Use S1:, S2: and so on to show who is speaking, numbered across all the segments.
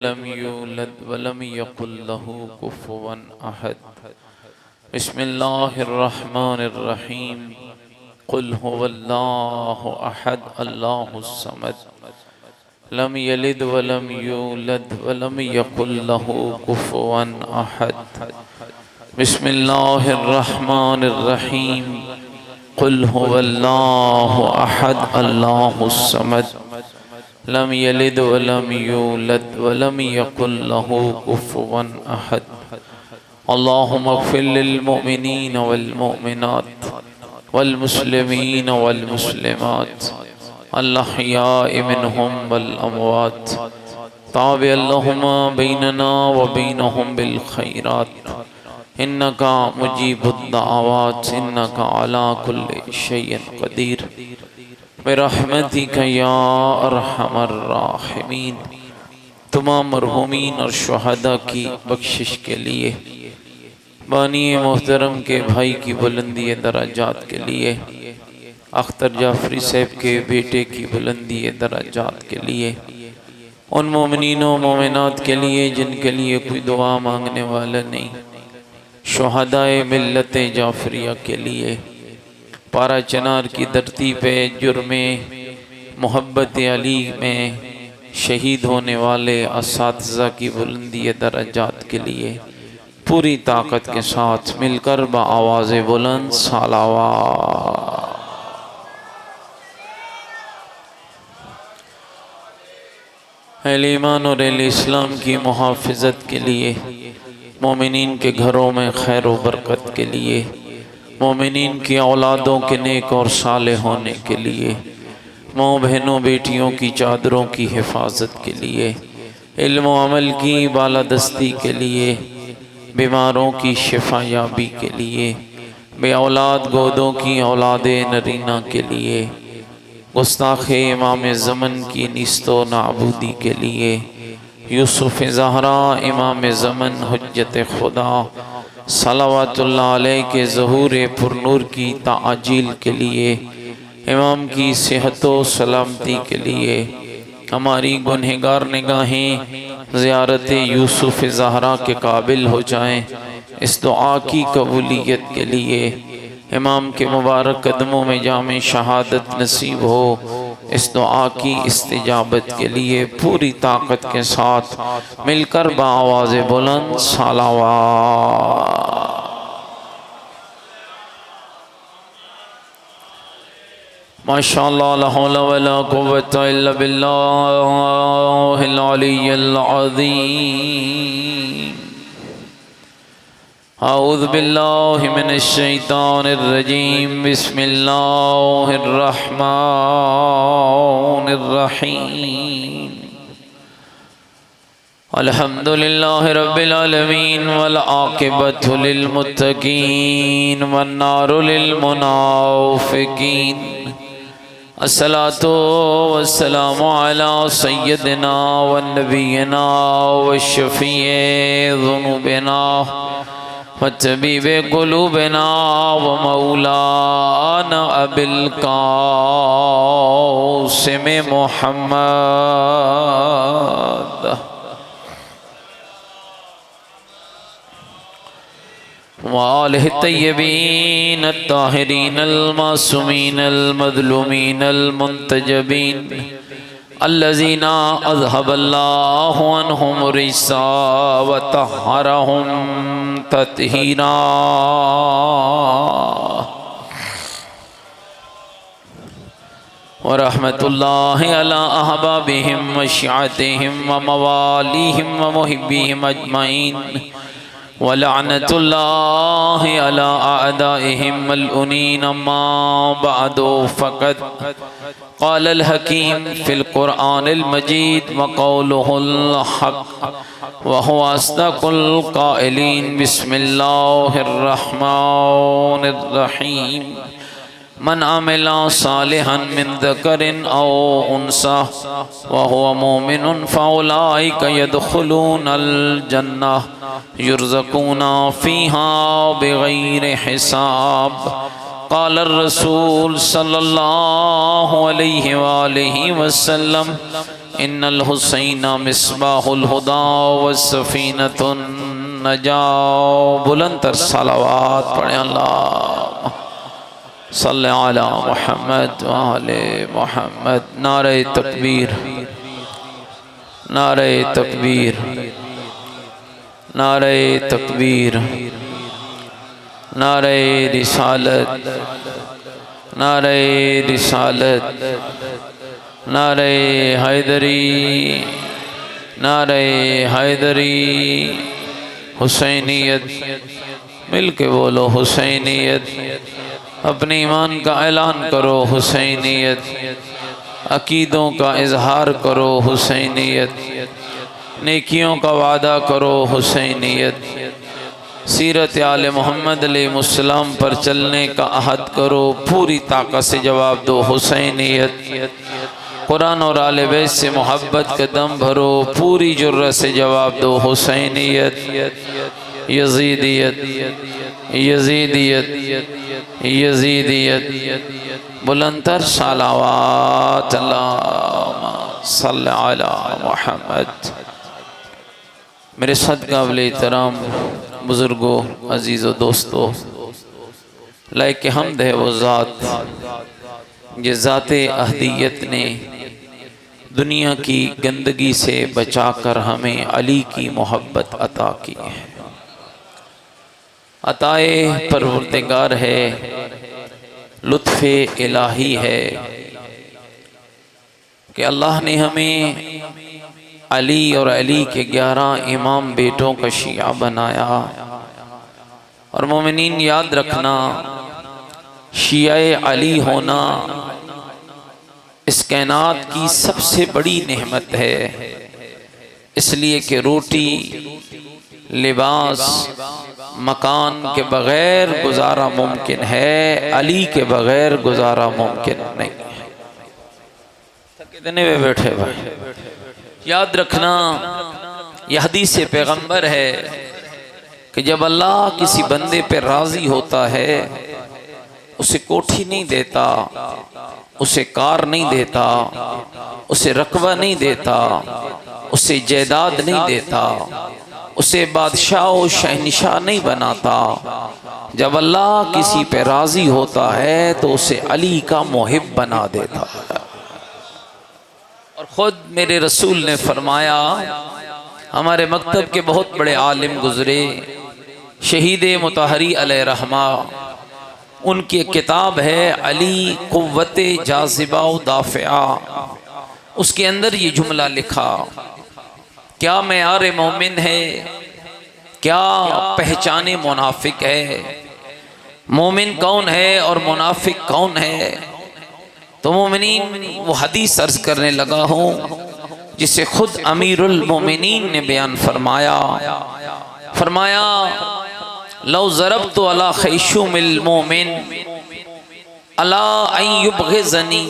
S1: Lump यूलद वलम यकुल लहू कुफुवन अहद। बिस्मिल्लाहिर्रहमानिर्रहीम। कुल हुवल्लाहु अहद अल्लाहुस समद लम यलिद वलम यूलद वलम यकुल लहू कुफुवन अहद। बिस्मिल्लाहिर्रहमानिर्रहीम। कुल हुवल्लाहु अहद अल्लाहुस समद लम यलिद वलम यूलद वलम यकुल लहू कुफुवन अहद। अल्लाहुम्मा इग़फिर लिल मुमिनीन वल मुमिनात वल मुस्लिमीन वल मुस्लिमात अल अहयाइ मिनहुम वल अमवात। ताब अल्लाहुम्मा बैनना व बैनहुम बिल खैरात इन्नका मुजीबुद दाअवात इन्नका अला कुल्लि शैइन क़दीर बिरहमतिका या अरहमर राहिमीन। तमाम मरहूमीन और शुहदा की बख्शिश के लिए, बानी मोहतरम के भाई की बुलंदी दराजात के लिए, अख्तर जाफरी साहब के बेटे की बुलंदी दराजात के लिए, उन मोमिनीनों मोमिनात के लिए जिनके लिए कोई दुआ मांगने वाला नहीं, शुहदाए मिल्लत जाफरिया के लिए, पारा चनार की धरती पे जुर्मे मोहब्बत अली में शहीद होने वाले असातिज़ा की बुलंदी दराजात के लिए पूरी ताकत के साथ मिलकर बआवाज़ बुलंद सलावत। अहले ईमान और अहले इस्लाम की मुहाफ़िज़त के लिए, मोमिनीन के घरों में खैर व बरकत के लिए, मोमिनीन की औलादों के नेक और साले होने के लिए, माँ बहनों बेटियों की चादरों की हिफाजत के लिए, इल्म व अमल की बालादस्ती के लिए, बीमारों की शिफा याबी के लिए, बे औलाद गोदों की औलाद नरीना के लिए, गुस्ताखे इमाम ज़मन की निस्तो नाबूदी के लिए, यूसुफ़ ज़हरा इमाम ज़मन हुज्जत खुदा सलावतुल्लाह अलैह के ज़हूर पुरनूर की ताजील के लिए, इमाम की सेहत व सलामती के लिए, हमारी गुनहगार निगाहें ज़ियारत यूसुफ़ ज़हरा के काबिल हो जाएं, इस दुआ की कबूलियत के लिए, इमाम के मुबारक कदमों में जामे शहादत नसीब हो, इस दुआ की इस्तिजाबत के लिए पूरी ताकत के साथ मिलकर बआवाज़ बुलंद सलावत। माशाअल्लाह ला हौला वला कुव्वता इल्ला बिल्लाहिल अलिय्यिल अज़ीम। औज़ु बिल्लाहि मिनश शैतानिर रजीम। बिस्मिल्लाहिर रहमानिर रहीम। अल्हम्दुलिल्लाहि रब्बिल आलमीन वल आक़िबतु लिल मुत्तक़ीन वन्नारु लिल मुनाफ़िक़ीन। अस्सलातु वस्सलामु अला सय्यदिना व नबिय्यिना व शफ़ीए ज़ुनूबिना व तबीबे क़ुलूबिना व मौलाना अबिल क़ासिम मुहम्मद वालिहि तय्यबीन अत्ताहिरीन अल-मासूमीन अल-मज़लूमीन अल-मुंतजबीन अल्लज़ीना अज़हबल्लाहु अन्हुम रिज्सा व तह्हरहुम तत्हीरा। व रहमतुल्लाहि अला अहबाबिहिम व शिअतिहिम व मवालिहिम व मुहिब्बिहिम अजमईन व लअनतुल्लाहि अला अअदाइहिम मलऊनीन। अम्मा बअदु फ़क़द क़ालल हकीम फ़िल क़ुरआनिल मजीद व क़ौलुहुल हक़ व हुवा अस्दक़ुल क़ाइलीन। बिस्मिल्लाहिर रहमानिर रहीम। मन आमिला सालिहन मिन ज़करिन औ उन्सा व हुवा मुमिनुन फ़उलाइका यदख़ुलूनल जन्नह युरज़क़ूना फ़ीहा बिग़ैरि हिसाब। क़ाल रसूल सल्लल्लाहु अलैहि वालैहि वसल्लम इन्नल हुसैन मिस्बाहुल हुदा व सफीनतुन नजा। बुलंद सलावत पढ़े अल्लाह सल्ले अला मुहम्मद व आले मुहम्मद। नारे तकबीर, नारे तकबीर, नारे तकबीर, नारे रिसालत, नारे रिसालत, नारे हैदरी, नारे हैदरी। हुसैनियत मिल के बोलो हुसैनियत, अपने ईमान का ऐलान करो हुसैनियत, अकीदों का इजहार करो हुसैनियत, नेकियों का वादा करो हुसैनियत, सीरत आले मोहम्मद अलैहिस्सलाम पर चलने का अहद करो, पूरी ताकत से जवाब दो हुसैनियत, कुरान और आले बैत से मोहब्बत के दम भरो, पूरी जुर्रत से जवाब दो हुसैनियत, यजीदियत, यजीदियत, यजीदियत। बुलंदतर सलावत अल्लाहुम्मा सल्ली अला मुहम्मद। मेरे सदकाबिल एहतराम बुजुर्गों, अजीज़ों, दोस्तों, लायक हम्द है वो ज़ात ये ज़ाते अहदियत ने दुनिया की गंदगी से बचाकर हमें अली की मोहब्बत अता की है। अताए परवरदिगार है, लुत्फ़े इलाही है कि अल्लाह ने हमें अली और अली के 11 इमाम बेटों का शिया बनाया। और मोमिनीन याद रखना, शियाए अली होना इस कायनात की सबसे बड़ी नेमत है, इसलिए कि रोटी, लिबास, मकान के बगैर गुजारा मुमकिन है, अली के बगैर गुजारा मुमकिन नहीं है। कितने वे बैठे भाई, याद रखना यह हदीस पैगंबर है कि जब अल्लाह किसी बंदे पे राजी होता है, उसे कोठी नहीं देता, उसे कार नहीं देता, उसे रकबा नहीं देता, उसे जायदाद नहीं देता, उसे बादशाह और शहनशाह नहीं बनाता। जब अल्लाह किसी पे राजी होता है तो उसे अली का मुहिब बना देता है। और ख़ुद मेरे रसूल ने फरमाया, हमारे मकतब के बहुत बड़े आलिम गुजरे, शहीद मुतहरी अलैहि रहमा, उनकी किताब है अली कुव्वते जाज़िबा व दाफ़िआ। उसके अंदर ये जुमला लिखा, क्या मेयार मोमिन है, क्या पहचाने मुनाफिक है, मोमिन कौन है और मुनाफिक कौन है। तो मोमिनीन वो हदीस अर्ज करने लगा हूँ जिसे खुद अमीरुल मोमिनीन ने बयान फरमाया। फरमाया लौ ज़रबतु अला खैशुमिल मोमिन अला अन युबग़िज़नी,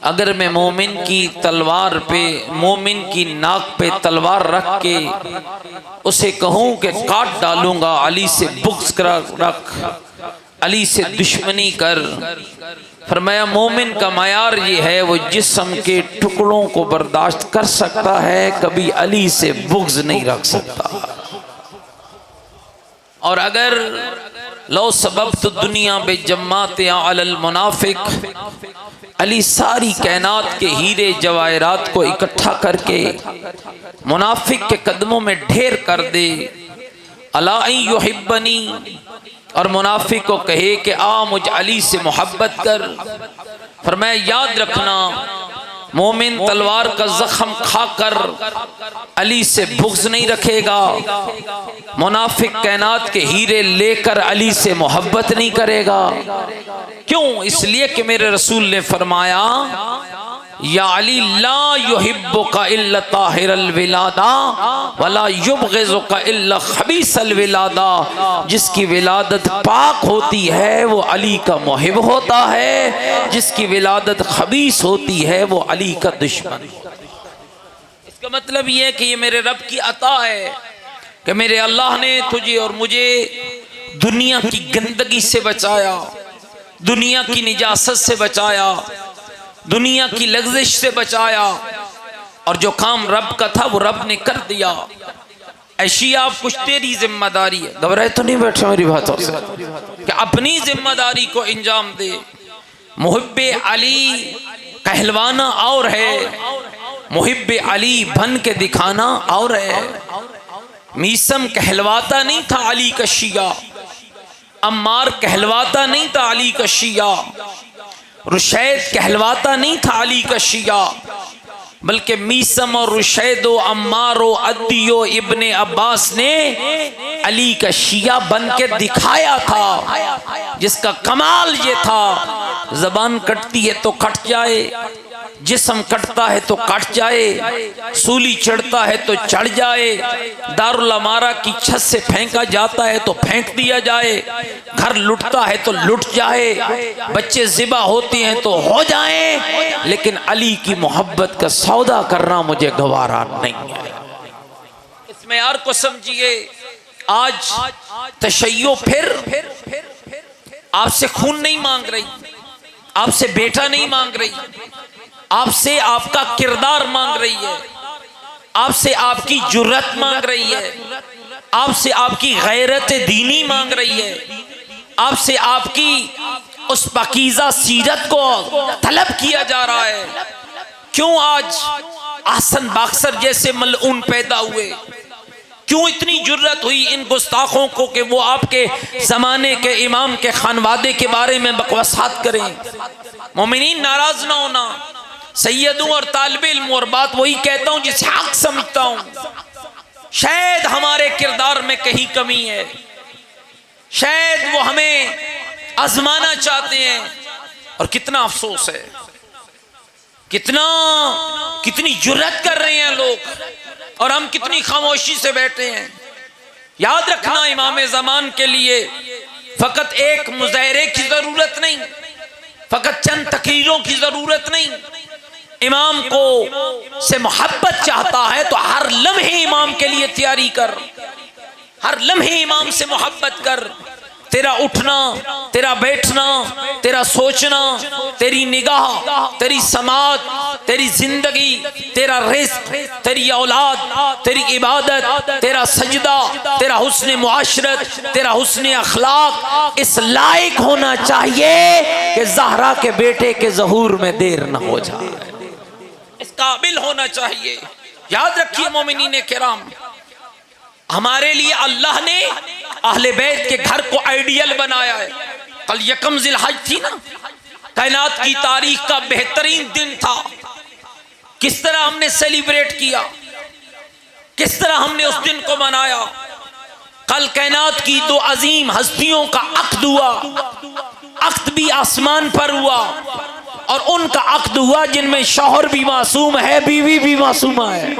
S1: अगर मैं मोमिन की तलवार पे, मोमिन की नाक पे तलवार रख के उसे कहूँ कि काट डालूंगा, अली से बुग़्ज़ रख, अली से दुश्मनी कर। फरमाया मोमिन का मयार ये है, वो जिस्म के टुकड़ों को बर्दाश्त कर सकता है, कभी अली से बुग़्ज़ नहीं रख सकता। और अगर लो सबब तो दुनिया बे जम्मात अलल मुनाफिक, अली सारी कायनात के हीरे जवाहरात को इकट्ठा करके मुनाफिक के कदमों में ढेर कर दे, अला युहिब्बनी, और मुनाफिक को कहे कि आ मुझ अली से मोहब्बत कर। फरमाया याद रखना, मोमिन तलवार का जख्म खाकर अली से बुग़्ज़ नहीं रखेगा, मुनाफिक कायनात के हीरे लेकर अली से मोहब्बत नहीं करेगा। क्यों? इसलिए कि मेरे रसूल ने फरमाया या अली ला युहिब्बुका इल्ला ताहिरल विलादा वला युबग़िज़ुका इल्ला खबीसल विलादा। जिसकी विलादत पाक होती है वो अली का मुहिब होता है, जिसकी विलादत खबीस होती है वो अली का दुश्मन। इसका मतलब ये है कि ये मेरे रब की अता है कि मेरे अल्लाह ने तुझे और मुझे दुनिया की गंदगी से बचाया, दुनिया की निजासत से बचाया, दुनिया की लग्जिश से बचाया, और जो काम रब का था वो रब ने कर दिया। ऐशी आप कुछ तेरी जिम्मेदारी है, घबराए तो नहीं बैठे मेरी बातों से, कि अपनी जिम्मेदारी को इंजाम दे। मुहिब्बे अली कहलवाना और है, मुहिब्बे अली बन के दिखाना और है। मीसम कहलवाता नहीं था अली का शिया, अम्मार कहलवाता नहीं था अली का शिया, रुशैद कहलवाता नहीं था अली का शिया, बल्कि मीसम और रुशैदो अम्मारो अद्दियो इब्ने अब्बास ने अली का शिया बन के दिखाया था, जिसका कमाल ये था जबान कटती है तो कट जाए, जिस्म कटता है तो कट जाए, सूली चढ़ता है तो चढ़ जाए, दारुल अमारा की छत से फेंका जाता है तो फेंक दिया जाए, घर लुटता है तो लुट जाए, बच्चे ज़िबा होते हैं तो हो जाए, लेकिन अली की मोहब्बत का सौदा करना मुझे गवारा नहीं है। इसमें यार को समझिए, आज तशय्यो फिर आपसे खून नहीं मांग रही, आपसे बेटा नहीं मांग रही, आपसे आपका किरदार मांग रही है, आपसे आपकी जुर्रत मांग रही है, आपसे आपकी गैरत दीनी मांग रही है, आपसे आपकी उस पाकीज़ा सीरत को तलब किया जा रहा है। क्यों आज आसन बाक्सर जैसे मलऊन पैदा हुए? क्यों इतनी जुर्रत हुई इन गुस्ताखों को कि वो आपके ज़माने के इमाम के खानवादे के बारे में बकवासात करें? मोमिनीन नाराज ना होना, सैयदों और तालिब इल्म, और बात वही कहता हूं जिसे हक समझता हूं। शायद हमारे किरदार में कहीं कमी है, शायद वो हमें आजमाना चाहते हैं, और कितना अफसोस है, कितनी जुर्रत कर रहे हैं लोग, और हम कितनी खामोशी से बैठे हैं। याद रखना, इमाम ज़मान के लिए फकत एक मुज़ाहरे की जरूरत नहीं, फकत चंद तकरीरों की जरूरत नहीं। इमाम को से मोहब्बत चाहता है तो हर लम्हे इमाम के लिए तैयारी कर, हर लम्हे इमाम से मोहब्बत कर। तेरा उठना, तेरा बैठना, तेरा सोचना, तेरी निगाह, तेरी समात, तेरी जिंदगी, तेरा रिज़्क़, तेरी औलाद, तेरी इबादत, तेरा सजदा, तेरा हुस्न मुआशरत, तेरा हुस्न अखलाक इस लायक होना चाहिए कि ज़हरा के बेटे के ज़हूर में देर न हो जाए, इस काबिल होना चाहिए। याद रखिए मोमिनीन किराम, हमारे लिए अल्लाह ने अहले बैत के घर को आइडियल बनाया है। कल यकम ज़िलहज थी ना, कायनात की तारीख का बेहतरीन दिन था। किस तरह हमने सेलिब्रेट किया, किस तरह हमने उस दिन को मनाया। कल कायनात की दो अजीम हस्तियों का अक्द हुआ, अक्द भी आसमान पर हुआ, और उनका अक्द हुआ जिनमें शौहर भी मासूम है, बीवी भी मासूमा है।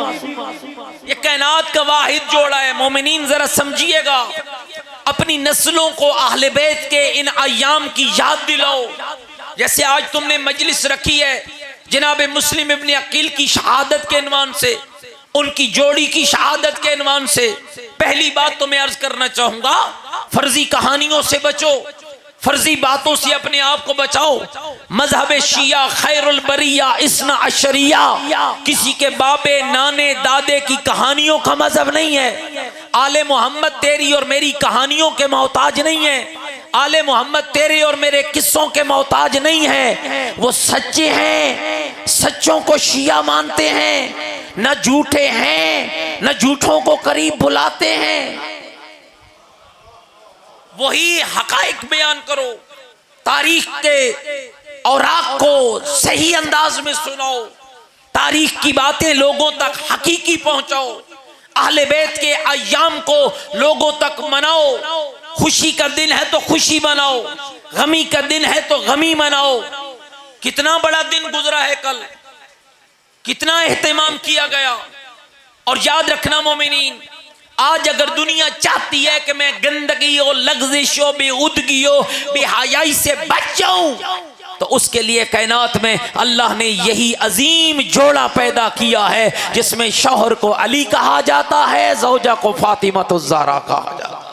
S1: ये कायनात का वाहिद जोड़ा है। मोमिनीन जरा समझिएगा, अपनी नस्लों को अहले बैत के इन अय्याम की याद दिलाओ। जैसे आज तुमने मजलिस रखी है जनाब मुस्लिम इब्न अकील की शहादत के इन्वान से, उनकी जोड़ी की शहादत के इन्वान से। पहली बात तो मैं अर्ज करना चाहूंगा, फर्जी कहानियों से बचो, फर्जी बातों से अपने आप को बचाओ। मजहब शिया खैरुल बरिया इस्ना अशरिया किसी के बाबे नाने दादे की कहानियों का मजहब नहीं है। आले मोहम्मद तेरी और मेरी कहानियों के मोहताज नहीं है, आले मोहम्मद तेरे और मेरे किस्सों के मोहताज नहीं है। वो सच्चे हैं, सच्चों को शिया मानते हैं, न झूठे हैं, न झूठों को करीब बुलाते हैं। वही हकाइक बयान करो, तारीख के औराक को सही अंदाज में सुनाओ, तारीख की बातें लोगों तक हकीकी पहुंचाओ, अहले बैत के अय्याम को लोगों तक मनाओ। खुशी का दिन है तो खुशी मनाओ, गमी का दिन है तो गमी मनाओ। कितना बड़ा दिन गुजरा है कल, कितना एहतमाम किया गया। और याद रखना मोमिनीन, आज अगर दुनिया चाहती है कि मैं गंदगी लग्जिशों बेउदगियों बेहयाई से बच जाऊं, तो उसके लिए कायनात में अल्लाह ने यही अजीम जोड़ा पैदा किया है, जिसमें शौहर को अली कहा जाता है, ज़ौजा को फातिमा तो ज़हरा कहा जाता है।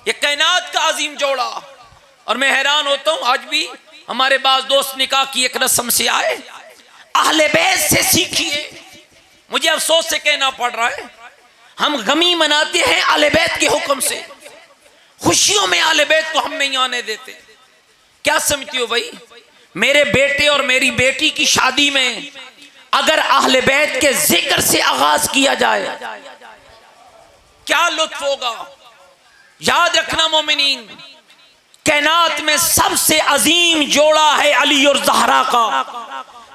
S1: ये कायनात का अजीम जोड़ा।
S2: और मैं हैरान होता हूं, आज भी हमारे पास दोस्त निकाह की एक रस्म से आए, अहले बैत से सीखिए। मुझे अफसोस से कहना पड़ रहा है, हम गमी मनाते हैं अहले बैत के हुक्म से, खुशियों में अहले बैत को हम नहीं आने देते। क्या समझती हो भाई, मेरे बेटे और मेरी बेटी की शादी में अगर अहले बैत के जिक्र से आगाज किया जाए क्या लुत्फ होगा। याद रखना मोमिनीन, कायनात में सबसे अजीम जोड़ा है अली और ज़हरा का,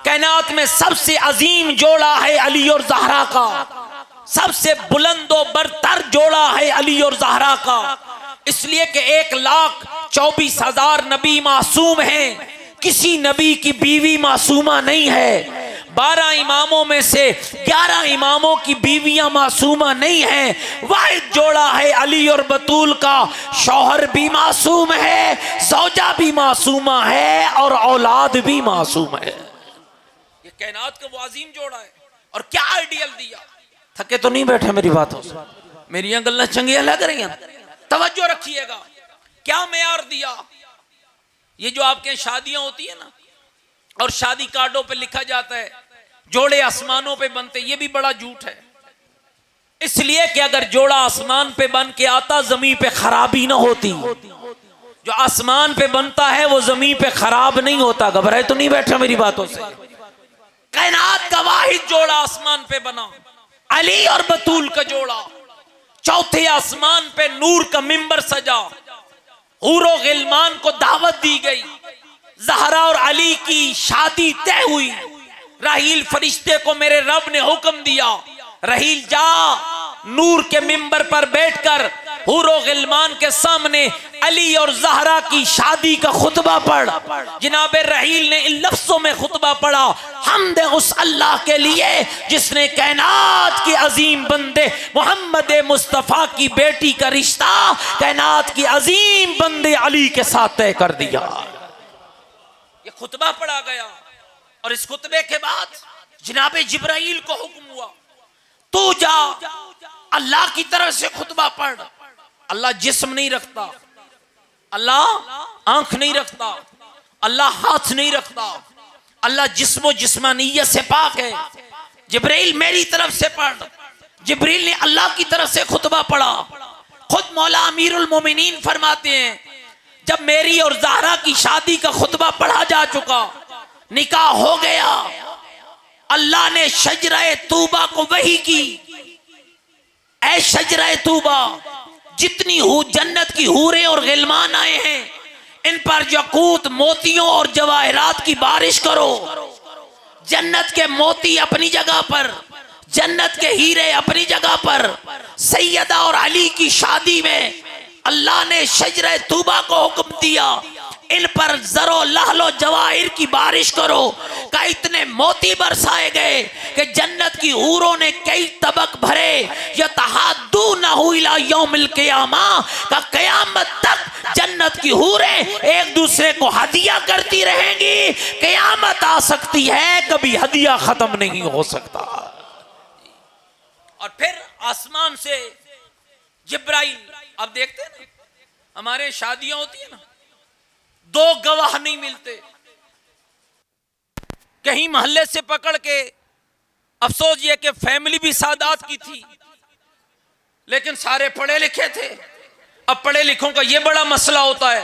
S2: कायनात में सबसे अजीम जोड़ा है अली और ज़हरा का, सबसे बुलंदो बरतर जोड़ा है अली और ज़हरा का। इसलिए कि 1,24,000 नबी मासूम हैं, किसी नबी की बीवी मासूमा नहीं है। 12 इमामों में से 11 इमामों की बीवियां मासूमा नहीं है। वाहिद जोड़ा है अली और बतूल का, शौहर भी मासूम है, सौजा भी मासूमा है और औलाद भी मासूम है। ये कायनात का वो अजीम जोड़ा है। और क्या आइडियल दिया, थके तो नहीं बैठे मेरी बातों से, मेरी गल्लां चंगियां लग रही हैं, तवज्जो रखिएगा। क्या मेयार दिया। ये जो आपके शादियां होती है ना, और शादी कार्डों पे लिखा जाता है जोड़े आसमानों पे बनते, ये भी बड़ा झूठ है। इसलिए कि अगर जोड़ा आसमान पे बन के आता जमीन पे खराबी ना होती। जो आसमान पे बनता है वो जमीन पे खराब नहीं होता। घबराए तो नहीं बैठे मेरी बातों से। कायनात का वाहिद जोड़ा आसमान पे बना, अली और बतूल का जोड़ा। चौथे आसमान पे नूर का मिंबर सजा, हूरो गिलमान को दावत दी गई, ज़हरा और अली की शादी तय हुई। राहील फरिश्ते को मेरे रब ने हुक्म दिया, राहील जा नूर के मिंबर पर बैठकर हूरो गिलमान के सामने अली और ज़हरा की शादी का खुतबा पढ़। जनाब राहील ने इन लफ्जों में खुतबा पढ़ा, हमद उस अल्लाह के लिए जिसने कायनात के अजीम बंदे मोहम्मद मुस्तफ़ा की बेटी का रिश्ता कायनात की अजीम बंदे अली के साथ तय कर दिया। ये खुतबा पढ़ा गया और इस खुतबे के बाद जनाब जिब्राइल को हुक्म हुआ, तू जा अल्लाह की तरफ से खुतबा पढ़। अल्लाह जिस्म नहीं रखता, अल्लाह आंख नहीं रखता, अल्लाह हाथ नहीं रखता, अल्लाह जिस्मो जिस्मानियत से पाक है। जिब्राइल मेरी तरफ से पढ़। जिब्राइल ने अल्लाह की तरफ से खुतबा पढ़ा। खुद मौला अमीरुल मोमिनीन फरमाते हैं, जब मेरी और ज़हरा की शादी का खुतबा पढ़ा जा चुका, निकाह हो गया, अल्लाह ने शजरा तूबा को वही की, ऐ शजरा तूबा जितनी जन्नत की हूरे और गिलमान आए हैं, इन पर यकूत मोतियों और जवाहरात की बारिश करो। जन्नत के मोती अपनी जगह पर, जन्नत के हीरे अपनी जगह पर। सैयदा और अली की शादी में अल्लाह ने शजरा तूबा को हुक्म दिया, इन पर जरो लहलो जवाहिर की बारिश करो। का इतने मोती बरसाए गए कि जन्नत की हूरों ने कई तबक भरे। यतहाद्दूनहु इला यौमिल क़ियामा, का क़यामत तक जन्नत की हूरें एक दूसरे को हदिया करती रहेंगी। क़यामत आ सकती है, कभी हदिया खत्म नहीं हो सकता। और फिर आसमान से जिब्राइल, अब देखते हैं ना हमारे शादियां होती है ना, 2 गवाह नहीं मिलते। कहीं मोहल्ले से पकड़ के, अफसोस ये कि फैमिली भी सादात की थी लेकिन सारे पढ़े लिखे थे। अब पढ़े लिखों का ये बड़ा मसला होता है,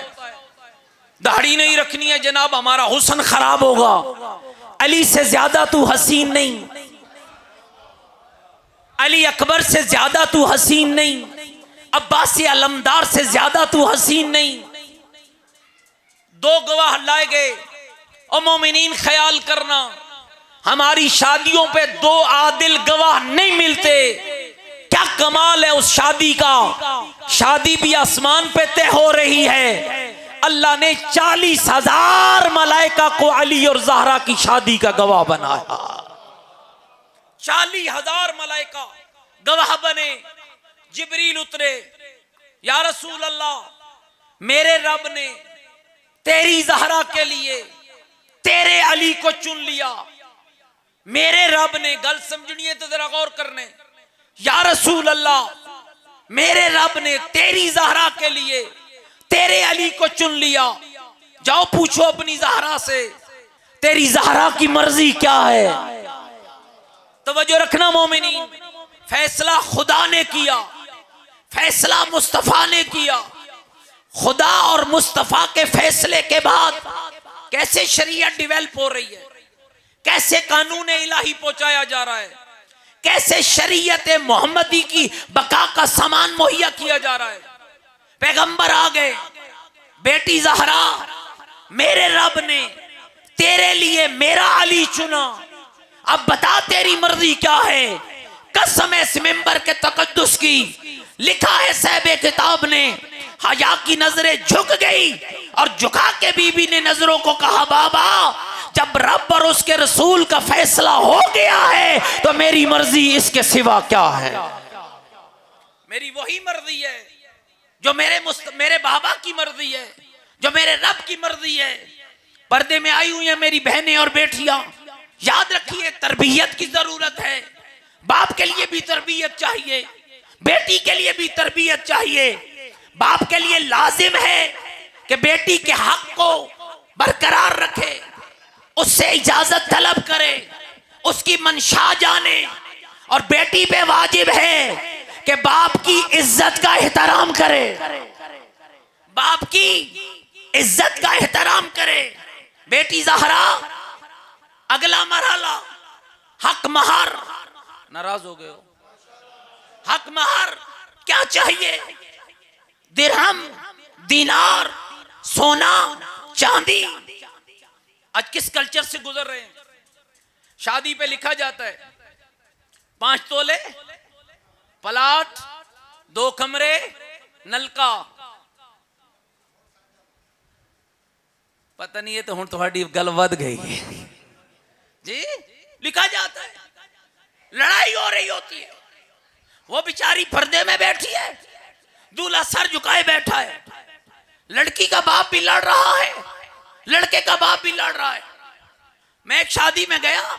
S2: दाढ़ी नहीं रखनी है जनाब, हमारा हुस्न खराब होगा। अली से ज्यादा तू हसीन नहीं, अली अकबर से ज्यादा तू हसीन नहीं, अब्बास अलमदार से ज्यादा तू हसीन नहीं। 2 गवाह लाए गए। और मोमिनीन ख्याल करना, हमारी शादियों पे 2 आदिल गवाह नहीं मिलते। क्या कमाल है उस शादी का। शादी भी आसमान पे तय हो रही है। अल्लाह ने 40,000 मलाइका को अली और ज़हरा की शादी का गवाह बनाया। 40,000 मलाइका गवाह बने। जिब्रील उतरे, या रसूल अल्लाह, मेरे रब ने तेरी ज़हरा के लिए तेरे अली को चुन लिया। मेरे रब ने, गल समझनी है तो जरा गौर करने, या रसूल अल्लाह, मेरे रब ने तेरी ज़हरा के लिए तेरे अली को चुन लिया। जाओ पूछो अपनी ज़हरा से, तेरी ज़हरा की मर्जी क्या है। तवज्जो रखना मोमिनीन, फैसला खुदा ने किया, फैसला मुस्तफा ने किया। खुदा और मुस्तफा के फैसले के बाद कैसे शरीयत डेवलप हो रही है, कैसे कानून इलाही पहुंचाया जा रहा है, कैसे शरीयत मोहम्मदी की बका का सामान मुहैया किया जा रहा है। पैगंबर आ गए, बेटी ज़हरा, मेरे रब ने तेरे लिए मेरा अली चुना, अब बता तेरी मर्जी क्या है। कसम इस मिंबर के तकद्दुस की, लिखा है साहिब किताब ने, हया की नजरें झुक गई और झुका के बीबी ने नजरों को कहा, बाबा जब रब और उसके रसूल का फैसला हो गया है तो मेरी मर्जी इसके सिवा क्या है। मेरी वही मर्जी है जो मेरे बाबा की मर्जी है, जो मेरे रब की मर्जी है। पर्दे में आई हुई है मेरी बहनें और बेटियां, याद रखिए तरबियत की जरूरत है। बाप के लिए भी तरबियत चाहिए, बेटी के लिए भी तरबियत चाहिए। बाप के लिए लाजिम है कि बेटी के हक को बरकरार रखे, उससे इजाजत तलब करे, उसकी मंशा जाने, और बेटी पे वाजिब है कि बाप की इज्जत का एहतराम करे, बाप की इज्जत का एहतराम करे। बेटी ज़हरा, अगला मरहला हक महर। नाराज हो गए हो? हक महर क्या चाहिए? दिरहम, दिनार, सोना, चांदी। आज किस कल्चर से गुजर रहे हैं? शादी पे लिखा जाता है 5 तोले प्लाट, 2 कमरे, नलका। पता नहीं है तो हुण तुहाडी गल वध गई जी। लिखा जाता है, लड़ाई हो रही होती है, वो बेचारी पर्दे में बैठी है, दूल्हा सर झुकाए बैठा है, लड़की का बाप भी लड़ रहा है, लड़के का बाप भी लड़ रहा है। मैं एक शादी में गया,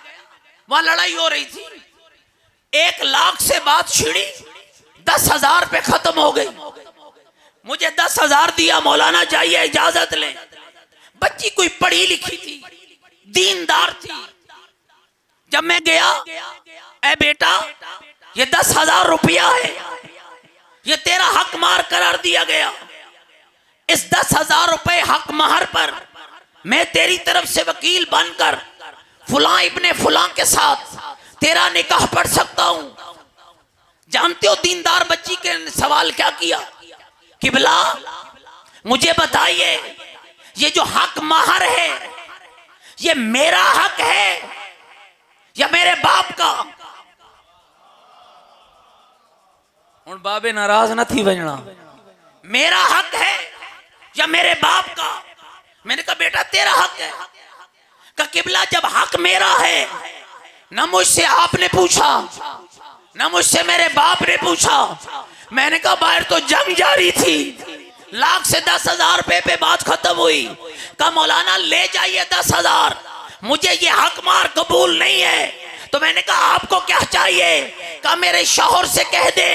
S2: वहां लड़ाई हो रही थी, 1 लाख से बात छिड़ी, 10,000 पे खत्म हो गई। मुझे 10,000 दिया, मौलाना चाहिए, इजाजत ले। बच्ची कोई पढ़ी लिखी थी, दीनदार थी। जब मैं गया, ए बेटा ये 10,000 रुपया है, ये तेरा हक मार करार दिया गया। इस 10,000 रुपए हक महर पर मैं तेरी तरफ से वकील बनकर फुला इब्ने फुला के साथ तेरा निकाह पढ़ सकता हूं। जानते हो दीनदार बच्ची के सवाल क्या किया? किबला मुझे बताइए, ये जो हक महर है ये मेरा हक है या मेरे बाप का? हुण बाबे नाराज न थी वजना, मेरा हक है या मेरे बाप का? मैंने कहा बेटा तेरा हक है। कहा किबला जब हक मेरा है, न मुझसे आपने पूछा न मुझसे मेरे बाप ने पूछा। मैंने कहा बाहर तो जंग जारी थी, लाख से 10,000 रुपए पे बात खत्म हुई। कहा मौलाना ले जाइए 10,000, मुझे ये हक मार कबूल नहीं है। तो मैंने कहा आपको क्या चाहिए? कहा मेरे शौहर से कह दे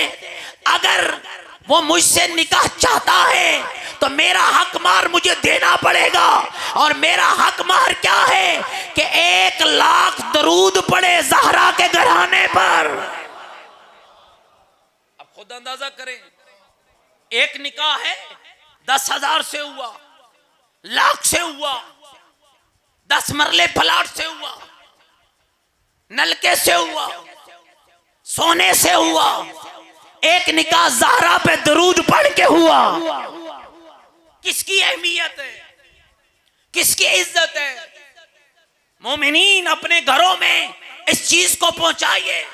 S2: अगर वो मुझसे निकाह चाहता है तो मेरा हक मार मुझे देना पड़ेगा। और मेरा हक मार क्या है कि 1 लाख दरूद पड़े ज़हरा के घराने पर। अब खुद अंदाजा करें, एक निकाह है 10,000 से हुआ, लाख से हुआ, 10 मरले प्लाट से हुआ, नलके से हुआ, सोने से हुआ। एक निकाह ज़हरा पे दरूद पढ़ के हुआ। किसकी अहमियत है, किसकी इज्जत है? मोमिनीन अपने घरों में इस चीज को पहुंचाइए।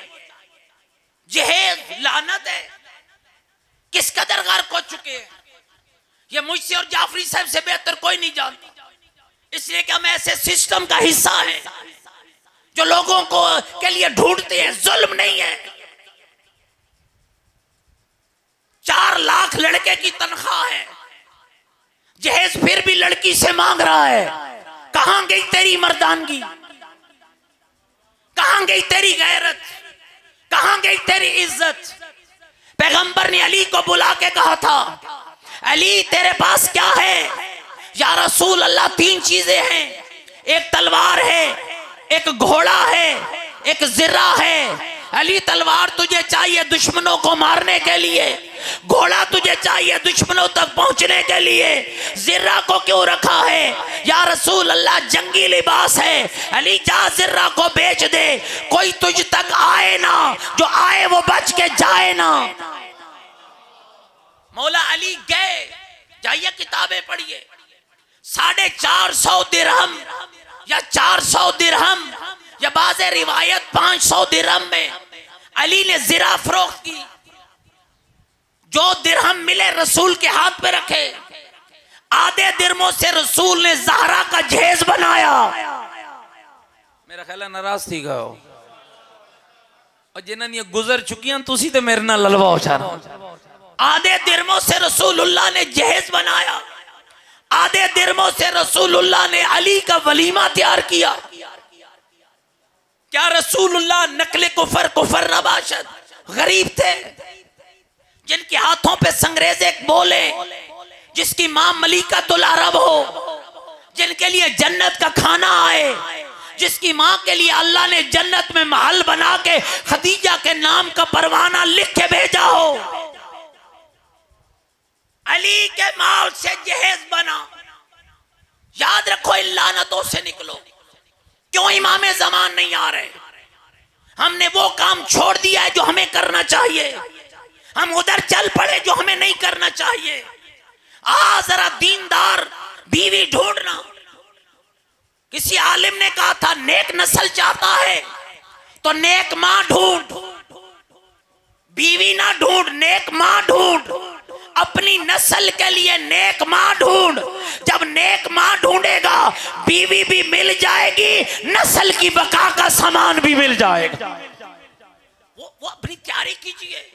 S2: जहेज लानत है, किस कदर गर्क हो चुके हैं, ये मुझसे और जाफरी साहब से बेहतर कोई नहीं जानता। इसलिए कि हम ऐसे सिस्टम का हिस्सा हैं जो लोगों को के लिए ढूंढते हैं, जुल्म नहीं है। 4 लाख लड़के की तनख्वाह है, जहेज फिर भी लड़की से मांग रहा है। कहां गई तेरी मर्दानगी, कहां गई तेरी गैरत, कहां गई तेरी इज्जत? पैगंबर ने अली को बुला के कहा था, अली तेरे पास क्या है? या रसूल अल्लाह, 3 चीजें हैं, एक तलवार है, एक घोड़ा है, एक जिर्रा है। अली तलवार तुझे चाहिए दुश्मनों को मारने के लिए, घोड़ा तुझे चाहिए दुश्मनों तक पहुंचने के लिए, जिर्रा को क्यों रखा है? या रसूल अल्लाह जंगी लिबास है। अली जा जिर्रा को बेच दे, कोई तुझ तक आए ना, जो आए वो बच के जाए ना। मौला अली गए, जाइए किताबें पढ़िए, 450 दिरहम या 400 दिरहम या बाज़े रिवायत 500 दिरहम में अली ने जिरा फरोख्त की। जो दिरहम मिले रसूल के हाथ पे रखे। आधे दिरहमों से रसूल ने ज़हरा का जहेज बनाया। मेरा ख्याल है नाराज थी गो और जिन्होंने गुजर चुकी तुसी तो मेरे नाल ललवा हो चारा। आधे दिरहमों से रसूलुल्लाह ने जहेज बनाया। आधे दिरहमों से रसूलुल्लाह ने अली का वलीमा तैयार किया। क्या रसूलुल्लाह नकले कुफर नबाशत गरीब थे, जिनके हाथों पे संगरेजे बोले, जिसकी मां मलिकातुल अरब हो, जिनके लिए जन्नत का खाना आए, जिसकी मां के लिए अल्लाह ने जन्नत में महल बना के खदीजा के नाम का परवाना लिख के भेजा हो। अली के माल से जहेज बना। याद रखो, इन लानतों से निकलो। क्यों इमामे ज़मान नहीं आ रहे? हमने वो काम छोड़ दिया है जो हमें करना चाहिए। हम उधर चल पड़े जो हमें नहीं करना चाहिए। जरा दीनदार बीवी ढूंढना। किसी आलिम ने कहा था, नेक नस्ल चाहता है तो नेक मां ढूंढ, बीवी ना ढूंढ, नेक मां ढूंढ। अपनी नस्ल के लिए नेक मां ढूंढ। जब नेक मां ढूंढेगा, बीवी भी मिल जाएगी, नस्ल की बका का सामान भी मिल जाएगा। वो अपनी तैयारी कीजिए,